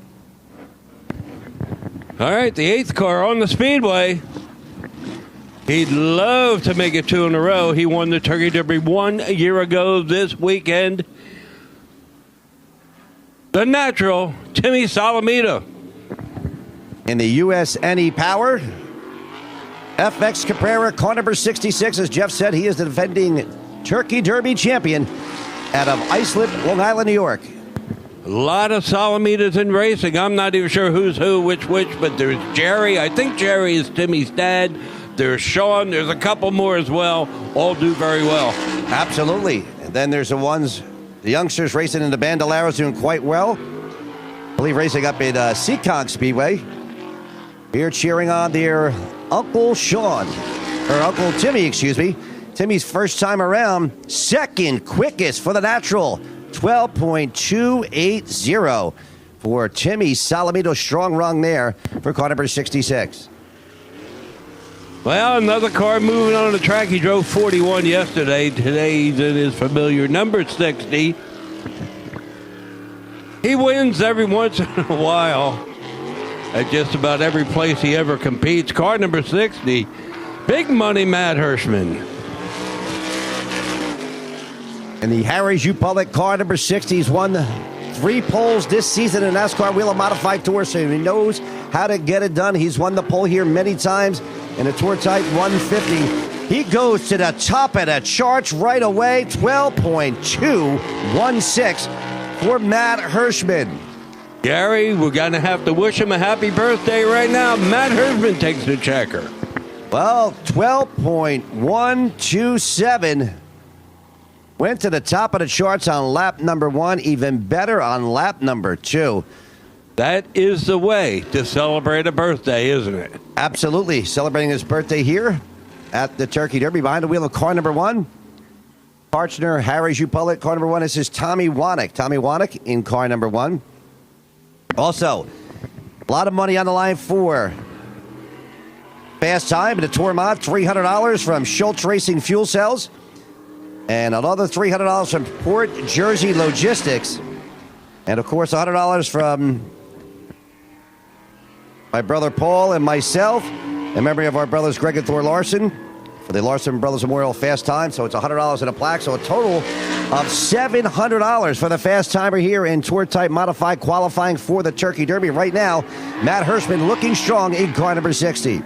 All right, the 8th car on the Speedway. He'd love to make it 2 in a row. He won the Turkey Derby 1 year ago this weekend. The natural, Timmy Salamita. In the USNE Power, FX Caprera, car number 66. As Jeff said, he is the defending Turkey Derby champion out of Islip, Long Island, New York. A lot of Salamitas in racing. I'm not even sure who's who, which, but there's Jerry. I think Jerry is Timmy's dad. There's Sean. There's a couple more as well. All do very well. Absolutely. And then there's the youngsters racing in the Bandoleros doing quite well. I believe racing up in Seekonk Speedway. Here cheering on their Uncle Sean, or Uncle Timmy, excuse me. Timmy's first time around, second quickest for the natural, 12.280 for Timmy Salamito. Strong rung there for car number 66. Well, another car moving on the track. He drove 41 yesterday. Today he's in his familiar number 60. He wins every once in a while at just about every place he ever competes. Car number 60, big money Matt Hirschman. And the Harry Jupulik car number 60 has won 3 poles this season in NASCAR Wheel of Modified Tour, so he knows how to get it done. He's won the pole here many times in a Tour Type 150. He goes to the top of the charts right away, 12.216 for Matt Hirschman. Gary, we're going to have to wish him a happy birthday right now. Matt Hirschman takes the checker. Well, 12.127. Went to the top of the charts on lap number 1, even better on lap number 2. That is the way to celebrate a birthday, isn't it? Absolutely. Celebrating his birthday here at the Turkey Derby. Behind the wheel of car number 1, partner Harry Jupulik. Car number 1, this is Tommy Wannick. Tommy Wannick in car number 1. Also, a lot of money on the line for fast time in the Tour Mod. $300 from Schultz Racing Fuel Cells. And another $300 from Port Jersey Logistics. And, of course, $100 from my brother Paul and myself in memory of our brothers Greg and Thor Larson for the Larson Brothers Memorial Fast Time. So it's $100 in a plaque. So a total of $700 for the fast timer here in Tour Type Modified qualifying for the Turkey Derby. Right now, Matt Hirschman looking strong in car number 60.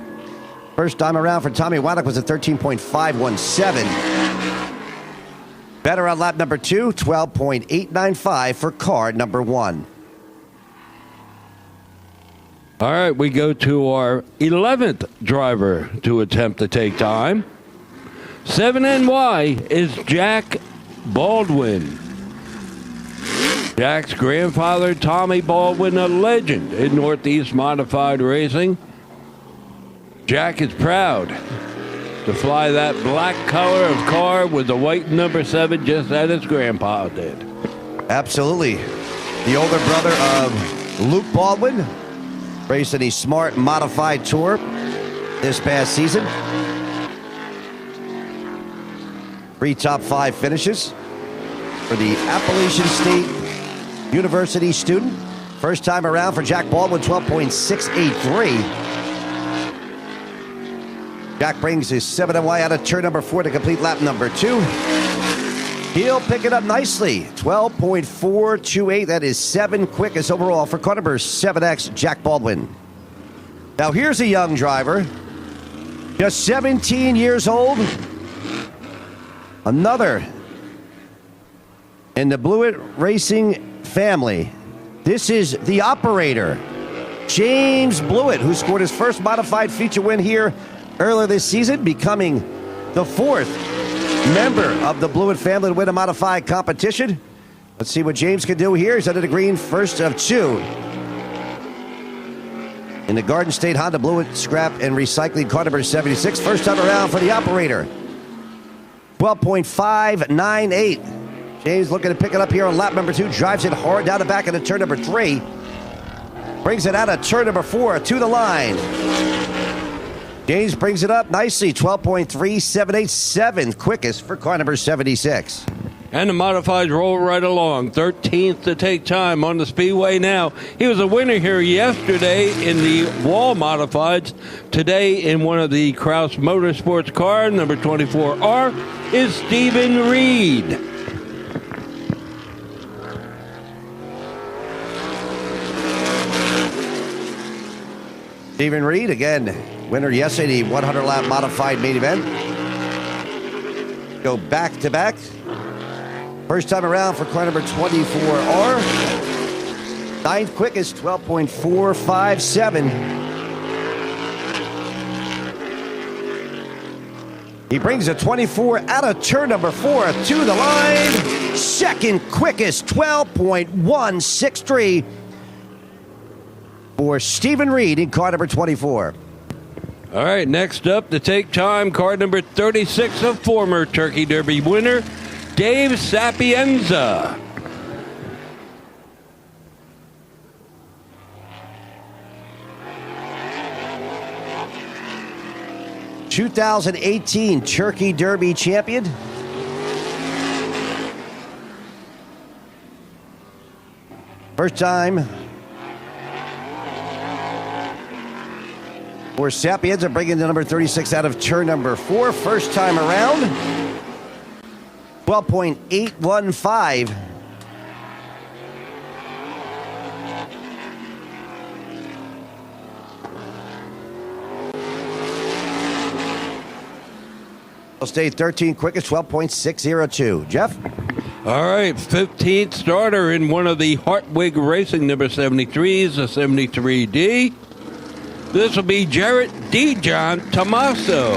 First time around for Tommy Wannick was at 13.517. Better on lap number 2, 12.895 for car number 1. All right, we go to our 11th driver to attempt to take time. 7NY is Jack Baldwin. Jack's grandfather, Tommy Baldwin, a legend in Northeast Modified Racing. Jack is proud to fly that black color of car with the white number 7 just as his grandpa did. Absolutely. The older brother of Luke Baldwin, racing the Smart Modified Tour this past season. 3 top 5 finishes for the Appalachian State University student. First time around for Jack Baldwin, 12.683. Jack brings his 7NY out of turn number 4 to complete lap number 2. He'll pick it up nicely. 12.428. That is 7 quickest overall for car number 7X, Jack Baldwin. Now here's a young driver. Just 17 years old. Another in the Blewett Racing family. This is the operator, James Blewett, who scored his first modified feature win here earlier this season, becoming the 4th member of the Blewett family to win a modified competition. Let's see what James can do here. He's under the green, first of 2. In the Garden State Honda Blewett Scrap and Recycling car number 76. First time around for the operator. 12.598. James looking to pick it up here on lap number 2. Drives it hard down the back into turn number 3. Brings it out of turn number 4 to the line. James brings it up nicely. 12.3787. Quickest for car number 76. And the modifieds roll right along. 13th to take time on the Speedway now. He was a winner here yesterday in the wall modifieds. Today in one of the Kraus Motorsports cars, number 24R, is Stephen Reed. Stephen Reed, again, winner yesterday, the 100-lap modified main event. Go back-to-back. First time around for car number 24R. 9th quickest, 12.457. He brings a 24 out of turn number 4 to the line. Second quickest, 12.163 for Stephen Reed in car number 24. All right, next up to take time, car number 36, a former Turkey Derby winner, Dave Sapienza. (2018) Turkey Derby champion. First time for Sapienza, bringing the number 36 out of turn number 4. First time around. 12.815. Stay 13 quickest, 12.602. Jeff? All right, 15th starter in one of the Hartwig Racing number 73s, a 73D. This will be Jarrett D. John Tomaso.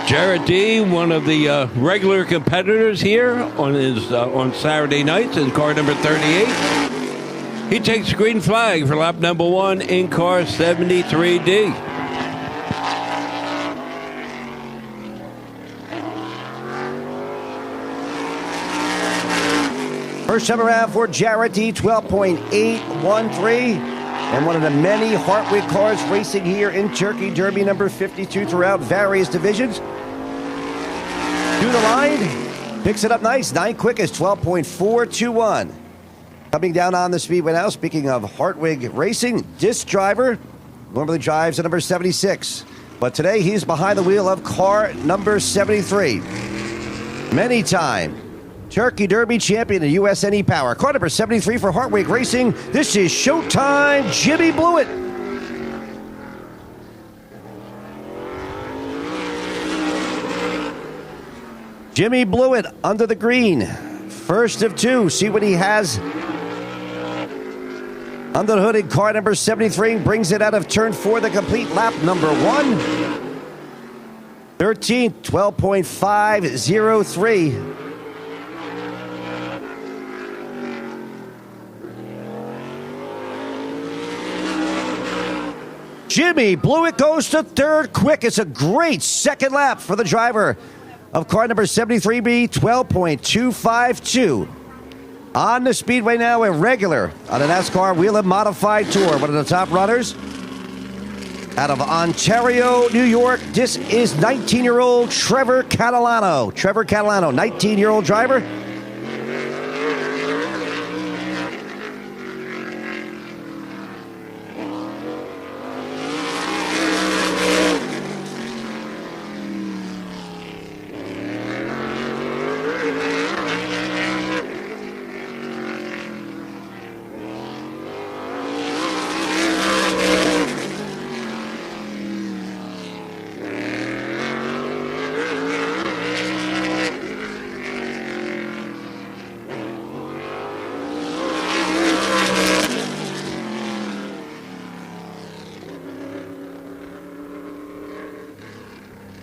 Jarrett D., one of the regular competitors here on his on Saturday nights in car number 38. He takes the green flag for lap number 1 in car 73D. First time around for Jarrett D, 12.813. And one of the many Hartwig cars racing here in Turkey Derby number 52 throughout various divisions. To the line, picks it up nice, 9 quickest, 12.421. Coming down on the Speedway now, speaking of Hartwig Racing, disc driver, normally drives at number 76. But today he's behind the wheel of car number 73. Many time Turkey Derby champion of USNE Power. Car number 73 for Hartwig Racing. This is Showtime Jimmy Blewett. Jimmy Blewett under the green. First of 2. See what he has under the hood in car number 73. Brings it out of turn 4, the complete lap number 1. 13th, 12.503. Jimmy Blewett goes to 3rd quick. It's a great second lap for the driver of car number 73B, 12.252. On the Speedway now, a regular on the NASCAR Whelen Modified Tour. One of the top runners out of Ontario, New York. This is 19-year-old Trevor Catalano. Trevor Catalano, 19-year-old driver.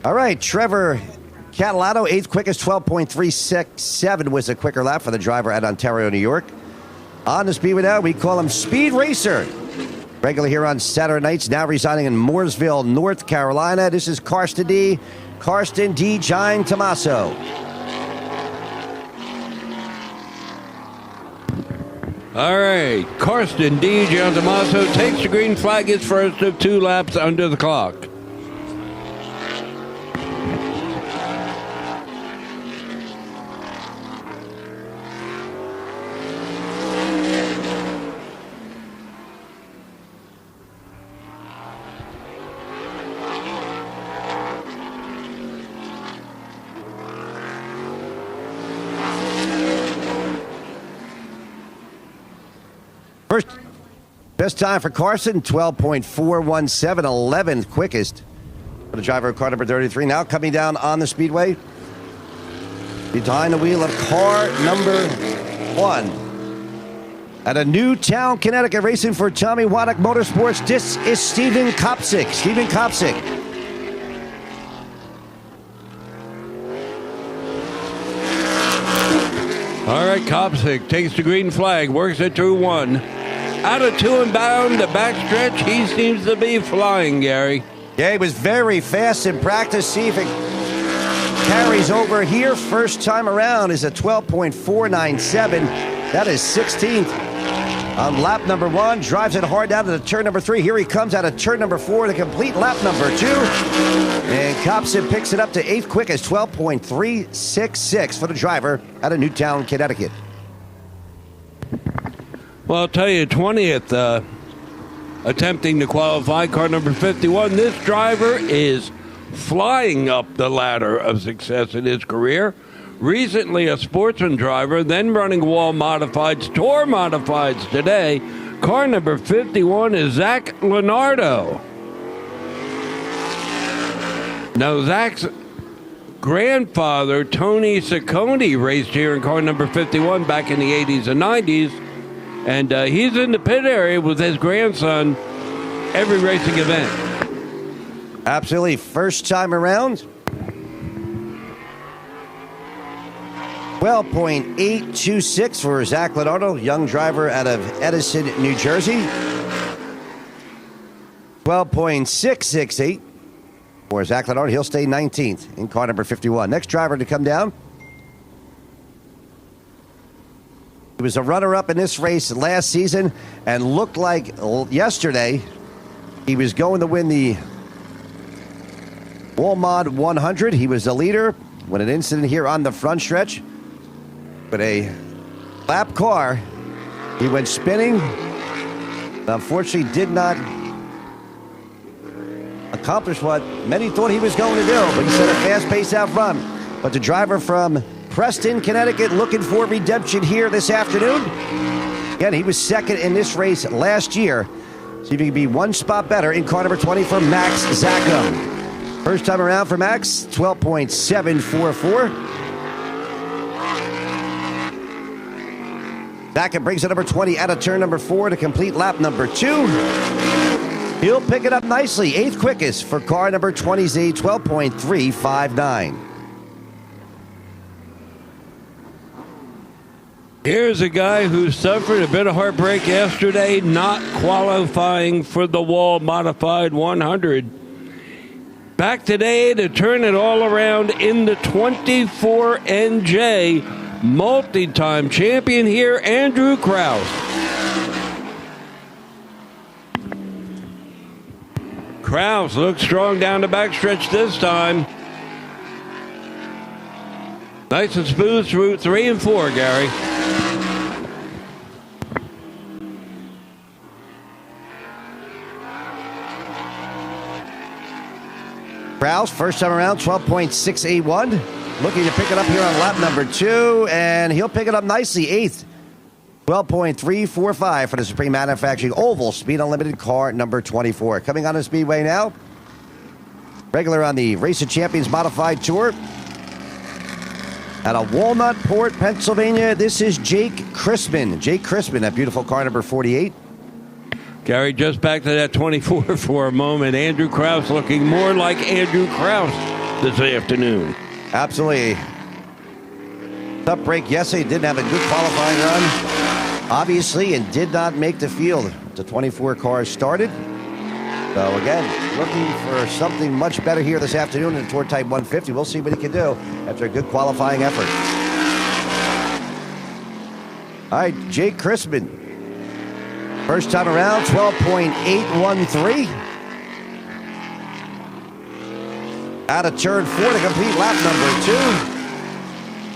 All right, Trevor Catalano, 8th quickest, 12.367 was a quicker lap for the driver at Ontario, New York. On the Speedway now, we call him Speed Racer. Regular here on Saturday nights, now residing in Mooresville, North Carolina. This is Karsten D. Giant Tommaso. All right, Karsten D. Giant Tommaso takes the green flag, his first of 2 laps under the clock. First, best time for Carson, 12.417, 11th quickest for the driver of car number 33. Now coming down on the Speedway, behind the wheel of car number 1. At a Newtown, Connecticut, racing for Tommy Waddock Motorsports, this is Steven Kopsick. Steven Kopsick. All right, Kopsick takes the green flag, works it through 1. Out of 2 and bound, the backstretch, he seems to be flying, Gary. Yeah, he was very fast in practice. See if it carries over here. First time around is a 12.497. That is 16th on lap number 1. Drives it hard down to the turn number 3. Here he comes out of turn number 4 to complete lap number 2. And Kopsick picks it up to 8th quickest, 12.366 for the driver out of Newtown, Connecticut. Well, I'll tell you, 20th attempting to qualify, car number 51. This driver is flying up the ladder of success in his career. Recently a sportsman driver, then running wall modifieds, tour modifieds today. Car number 51 is Zach Leonardo. Now, Zach's grandfather, Tony Ciccone, raced here in car number 51 back in the 80s and 90s. And he's in the pit area with his grandson every racing event. Absolutely. First time around. 12.826 for Zach Leonardo, young driver out of Edison, New Jersey. 12.668 for Zach Leonardo. He'll stay 19th in car number 51. Next driver to come down. He was a runner-up in this race last season and looked like yesterday he was going to win the Walmart 100. He was the leader when an incident here on the front stretch. But a lap car, he went spinning. Unfortunately, did not accomplish what many thought he was going to do. But he set a fast-paced out front. But the driver from Preston, Connecticut, looking for redemption here this afternoon. Again, he was second in this race last year. See if he can be one spot better in car number 20 for Max Zackham. First time around for Max, 12.744. Zackham brings it number 20 out of turn number 4 to complete lap number 2. He'll pick it up nicely. 8th quickest for car number 20Z, 12.359. Here's a guy who suffered a bit of heartbreak yesterday, not qualifying for the Wall Modified 100. Back today to turn it all around in the 24NJ, multi-time champion here, Andrew Krause. Krause looks strong down the backstretch this time. Nice and smooth through 3 and 4, Gary. Krause, first time around, 12.681. Looking to pick it up here on lap number 2, and he'll pick it up nicely, 8th. 12.345 for the Supreme Manufacturing Oval Speed Unlimited car number 24. Coming on the Speedway now. Regular on the Race of Champions Modified Tour. Out of Walnut Port, Pennsylvania, this is Jake Crispin. Jake Crispin, that beautiful car number 48. Gary, just back to that 24 for a moment. Andrew Krause looking more like Andrew Krause this afternoon. Absolutely. Tough break yesterday. Didn't have a good qualifying run, obviously, and did not make the field. The 24 cars started. So, again, looking for something much better here this afternoon in the Tour Type 150. We'll see what he can do after a good qualifying effort. All right, Jake Crispin. First time around, 12.813. Out of turn 4 to complete lap number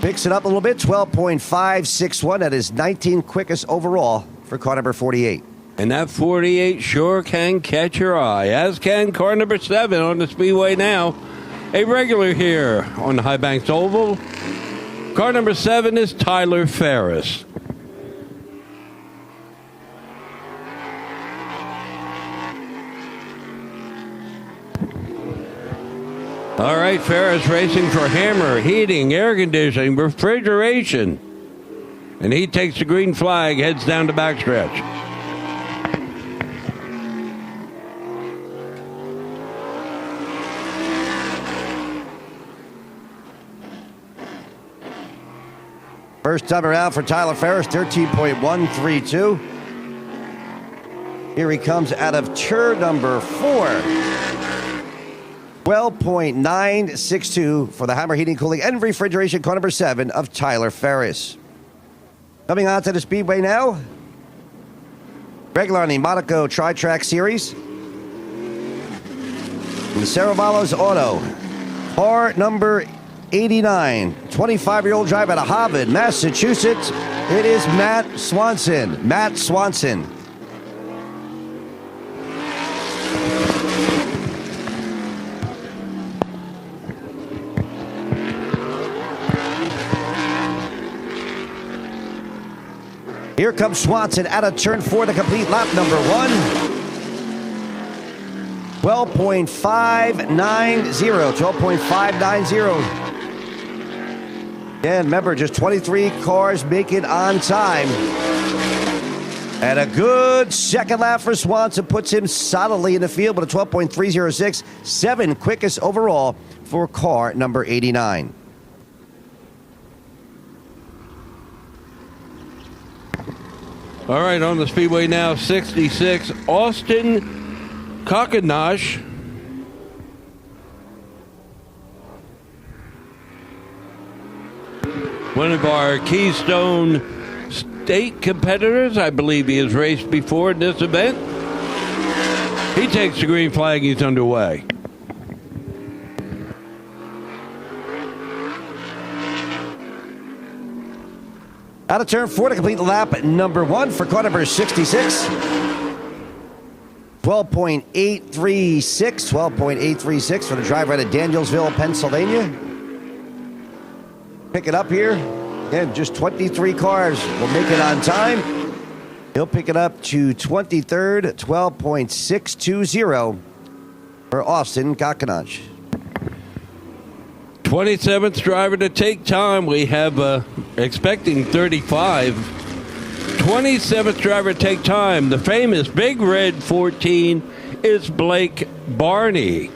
2. Picks it up a little bit, 12.561. That is 19th quickest overall for car number 48. And that 48 sure can catch your eye, as can car number 7 on the Speedway now. A regular here on the High Banks Oval. Car number 7 is Tyler Ferris. All right, Ferris racing for hammer, heating, air conditioning, refrigeration. And he takes the green flag, heads down the backstretch. First time around for Tyler Ferris, 13.132. Here he comes out of turn number 4. 12.962 for the hammer, heating, cooling, and refrigeration, car number 7 of Tyler Ferris. Coming on to the Speedway now. Regular on the Monaco Tri-Track Series. The Cerevalos Auto. Car number 89. 25-year-old driver out of Harvard, Massachusetts. It is Matt Swanson. Matt Swanson. Here comes Swanson out of turn 4 to complete lap number 1. 12.590. 12.590. And remember, just 23 cars make it on time. And a good second lap for Swanson puts him solidly in the field with a 12.306. 7 quickest overall for car number 89. All right, on the Speedway now, 66, Austin Kokenash. One of our Keystone State competitors. I believe he has raced before in this event. He takes the green flag. He's underway. Out of turn 4 to complete lap number 1 for car number 66. 12.836. 12.836 for the driver out of Danielsville, Pennsylvania. Pick it up here. Again, just 23 cars will make it on time. He'll pick it up to 23rd, 12.620 for Austin Kokenash. 27th driver to take time. We have expecting 35. 27th driver to take time. The famous Big Red 14 is Blake Barney.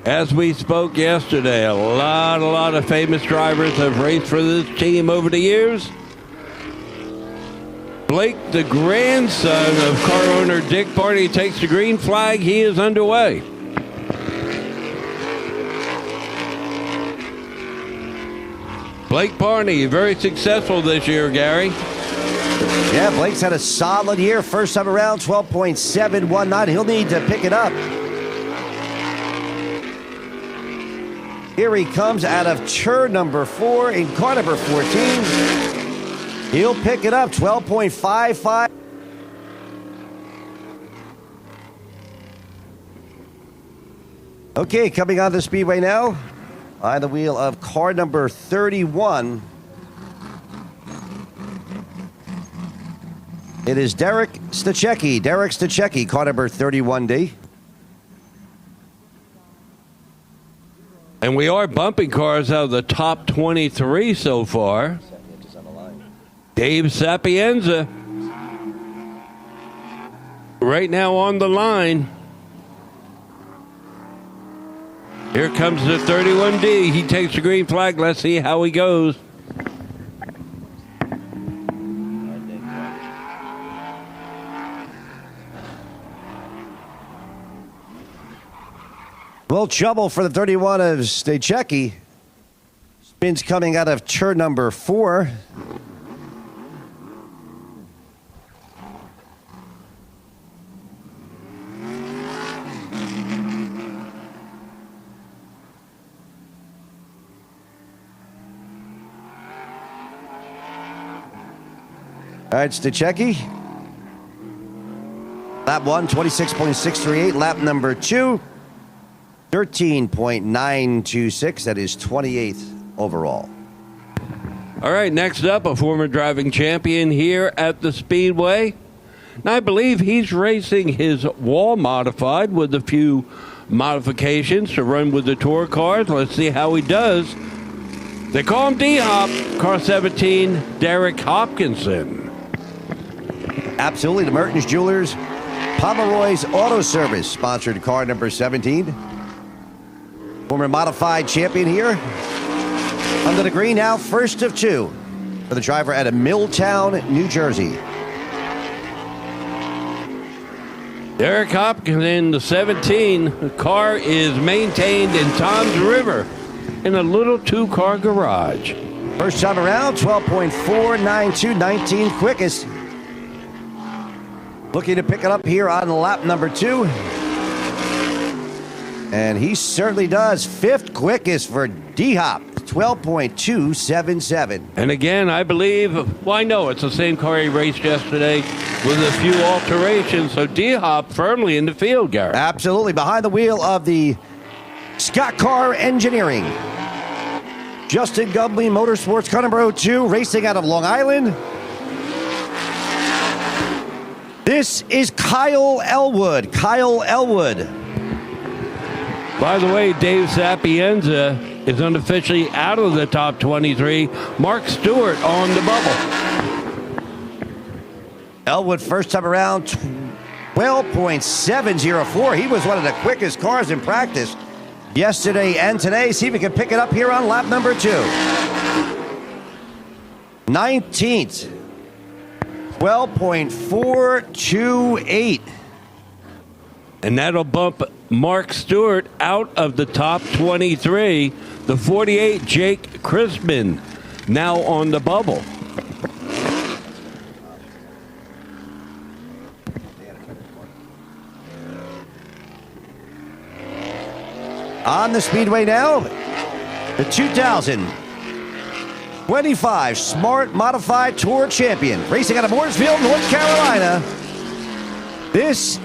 As we spoke yesterday, a lot of famous drivers have raced for this team over the years. Blake, the grandson of car owner Dick Barney, takes the green flag. He is underway. Blake Barney, very successful this year, Gary. Yeah, Blake's had a solid year. First time around, 12.719. He'll need to pick it up. Here he comes out of turn number 4 in car number 14. He'll pick it up, 12.55. Okay, coming on the Speedway now. On the wheel of car number 31. It is Derek Stachecki. Derek Stachecki, car number 31D. And we are bumping cars out of the top 23 so far. Dave Sapienza right now on the line. Here Here comes the 31D. He takes the green flag. Let's see how he goes. Well, trouble for the 31 of Stachecki. Spins coming out of turn number 4. All right, Stachecki. Lap 1, 26.638. Lap number 2, 13.926. That is 28th overall. All right, next up, a former driving champion here at the Speedway. Now, I believe he's racing his wall modified with a few modifications to run with the tour cars. Let's see how he does. They call him D-Hop, car 17, Derek Hopkinson. Absolutely. The Mertens Jewelers, Pomeroy's Auto Service sponsored car number 17. Former modified champion here. Under the green now, first of 2 for the driver out of Milltown, New Jersey. Derek Hopkinson, the 17. The car is maintained in Tom's River in a little 2-car garage. First time around, 12.492, 19 quickest. Looking to pick it up here on lap number 2. And he certainly does. 5th quickest for D-Hop, 12.277. And again, I believe, well, I know it's the same car he raced yesterday with a few alterations. So D-Hop firmly in the field, Garrett. Absolutely. Behind the wheel of the Scott Car Engineering. Justin Gubley Motorsports, car number 02, racing out of Long Island. This is Kyle Elwood. Kyle Elwood. By the way, Dave Sapienza is unofficially out of the top 23. Mark Stewart on the bubble. Elwood, first time around, 12.704. He was one of the quickest cars in practice yesterday and today. See if we can pick it up here on lap number 2. 19th. 12.428. And that'll bump Mark Stewart out of the top 23. The 48, Jake Crispin, now on the bubble. On the Speedway now, the 2025 Smart Modified Tour Champion, racing out of Mooresville, North Carolina. This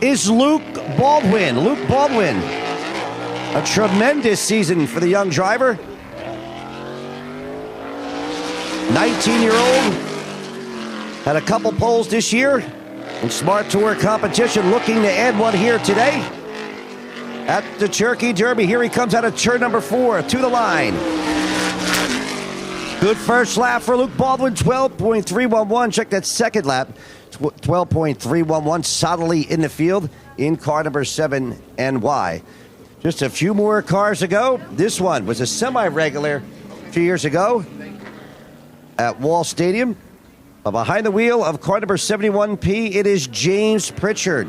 is Luke Baldwin. Luke Baldwin, a tremendous season for the young driver. 19-year-old, had a couple poles this year in Smart Tour competition, looking to add one here today at the Turkey Derby. Here he comes out of turn number 4 to the line. Good first lap for Luke Baldwin, 12.311. Check that second lap, 12.311, solidly in the field in car number 7 NY. Just a few more cars ago. This one was a semi-regular a few years ago at Wall Stadium. Behind the wheel of car number 71P, it is James Pritchard.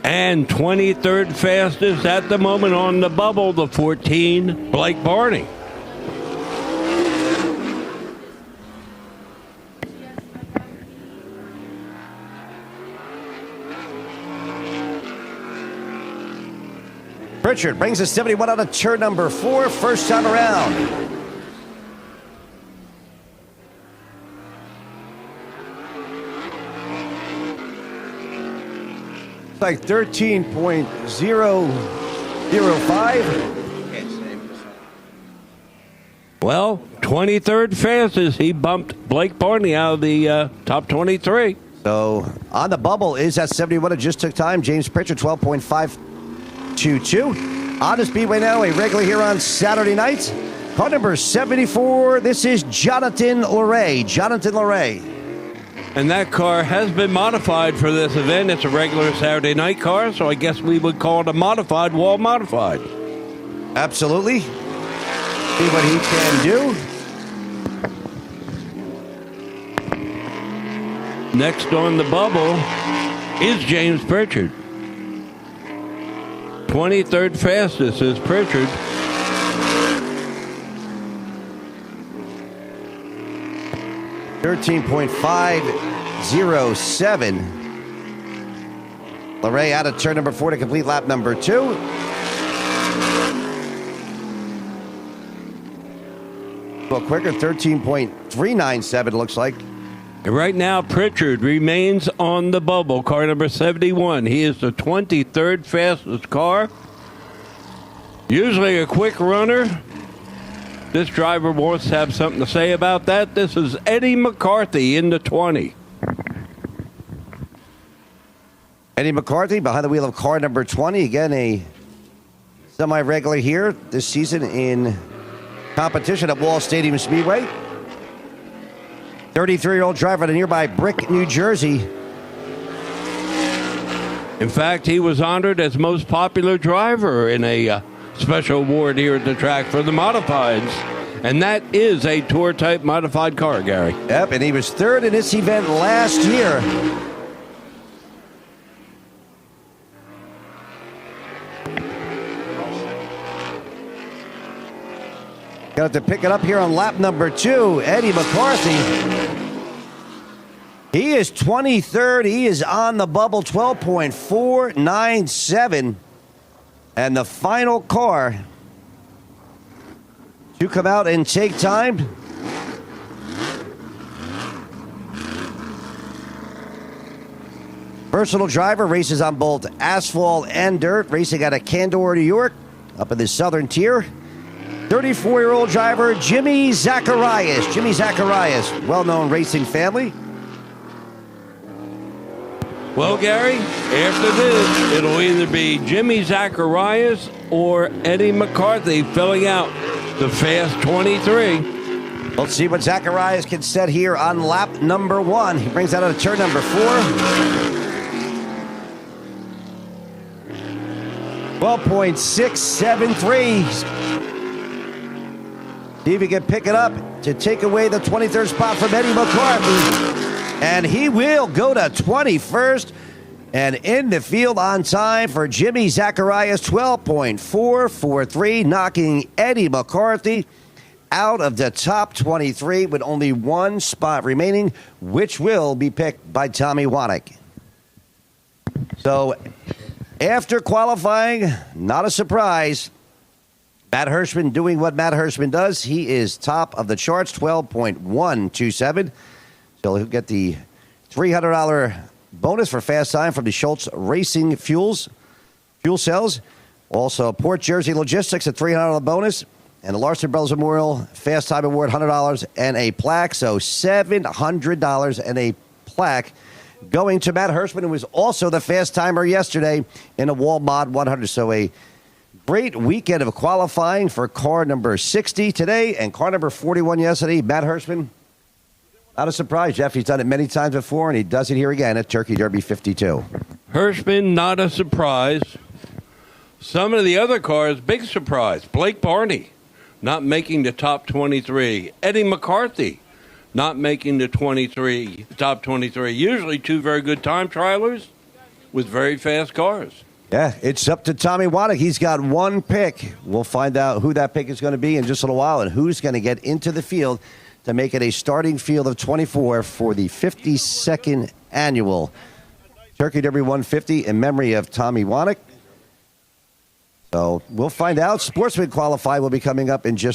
And 23rd fastest at the moment on the bubble, the 14, Blake Barney. Pritchard brings a 71 out of turn number 4, first time around. It's like 13.005. Well, 23rd fastest. He bumped Blake Barney out of the top 23. So on the bubble is that 71. It just took time. James Pritchard, 12.522. On the Speedway now, a regular here on Saturday night. Car number 74. This is Jonathan Leray. Jonathan Leray. And that car has been modified for this event. It's a regular Saturday night car, so I guess we would call it a modified wall modified. Absolutely. See what he can do. Next on the bubble is James Pritchard. 23rd fastest is Pritchard. .507. LeRae out of turn number 4 to complete lap number 2. A little quicker, 13.397 looks like. And right now, Pritchard remains on the bubble, car number 71. He is the 23rd fastest car. Usually a quick runner. This driver wants to have something to say about that. This is Eddie McCarthy in the 20. Eddie McCarthy behind the wheel of car number 20. Again, a semi-regular here this season in competition at Wall Stadium Speedway. 33-year-old driver out of nearby Brick, New Jersey. In fact, he was honored as most popular driver in a special award here at the track for the modifieds. And that is a tour-type modified car, Gary. Yep, and he was third in this event last year. Got to pick it up here on lap number 2. Eddie McCarthy. He is 23rd. He is on the bubble, 12.497. And the final car to come out and take time. Versatile driver, races on both asphalt and dirt, racing out of Candor, New York, up in the southern tier. 34-year-old driver, Jimmy Zacharias. Jimmy Zacharias, well-known racing family. Well, Gary, after this, it'll either be Jimmy Zacharias or Eddie McCarthy filling out the Fast 23. Let's see what Zacharias can set here on lap number 1. He brings that out of turn number 4. 12.673. See if he can pick it up to take away the 23rd spot from Eddie McCarthy. And he will go to 21st and in the field on time for Jimmy Zacharias, 12.443, knocking Eddie McCarthy out of the top 23 with only one spot remaining, which will be picked by Tommy Wanek. So after qualifying, not a surprise, Matt Hirschman doing what Matt Hirschman does. He is top of the charts, 12.127. So he'll get the $300 bonus for fast time from the Schultz Racing fuel cells. Also, Port Jersey Logistics, a $300 bonus. And the Larson Brothers Memorial Fast Time Award, $100 and a plaque. So $700 and a plaque going to Matt Hirschman, who was also the fast timer yesterday in a Wall Mod 100. So a great weekend of qualifying for car number 60 today and car number 41 yesterday. Matt Hirschman, not a surprise, Jeff. He's done it many times before, and he does it here again at Turkey Derby 52. Hirschman, not a surprise. Some of the other cars, big surprise. Blake Barney, not making the top 23. Eddie McCarthy, not making the top 23. Usually two very good time trialers with very fast cars. Yeah, it's up to Tommy Wanek. He's got one pick. We'll find out who that pick is going to be in just a little while and who's going to get into the field to make it a starting field of 24 for the 52nd annual Turkey Derby 150 in memory of Tommy Wanek. So we'll find out. Sportsman Qualify will be coming up in just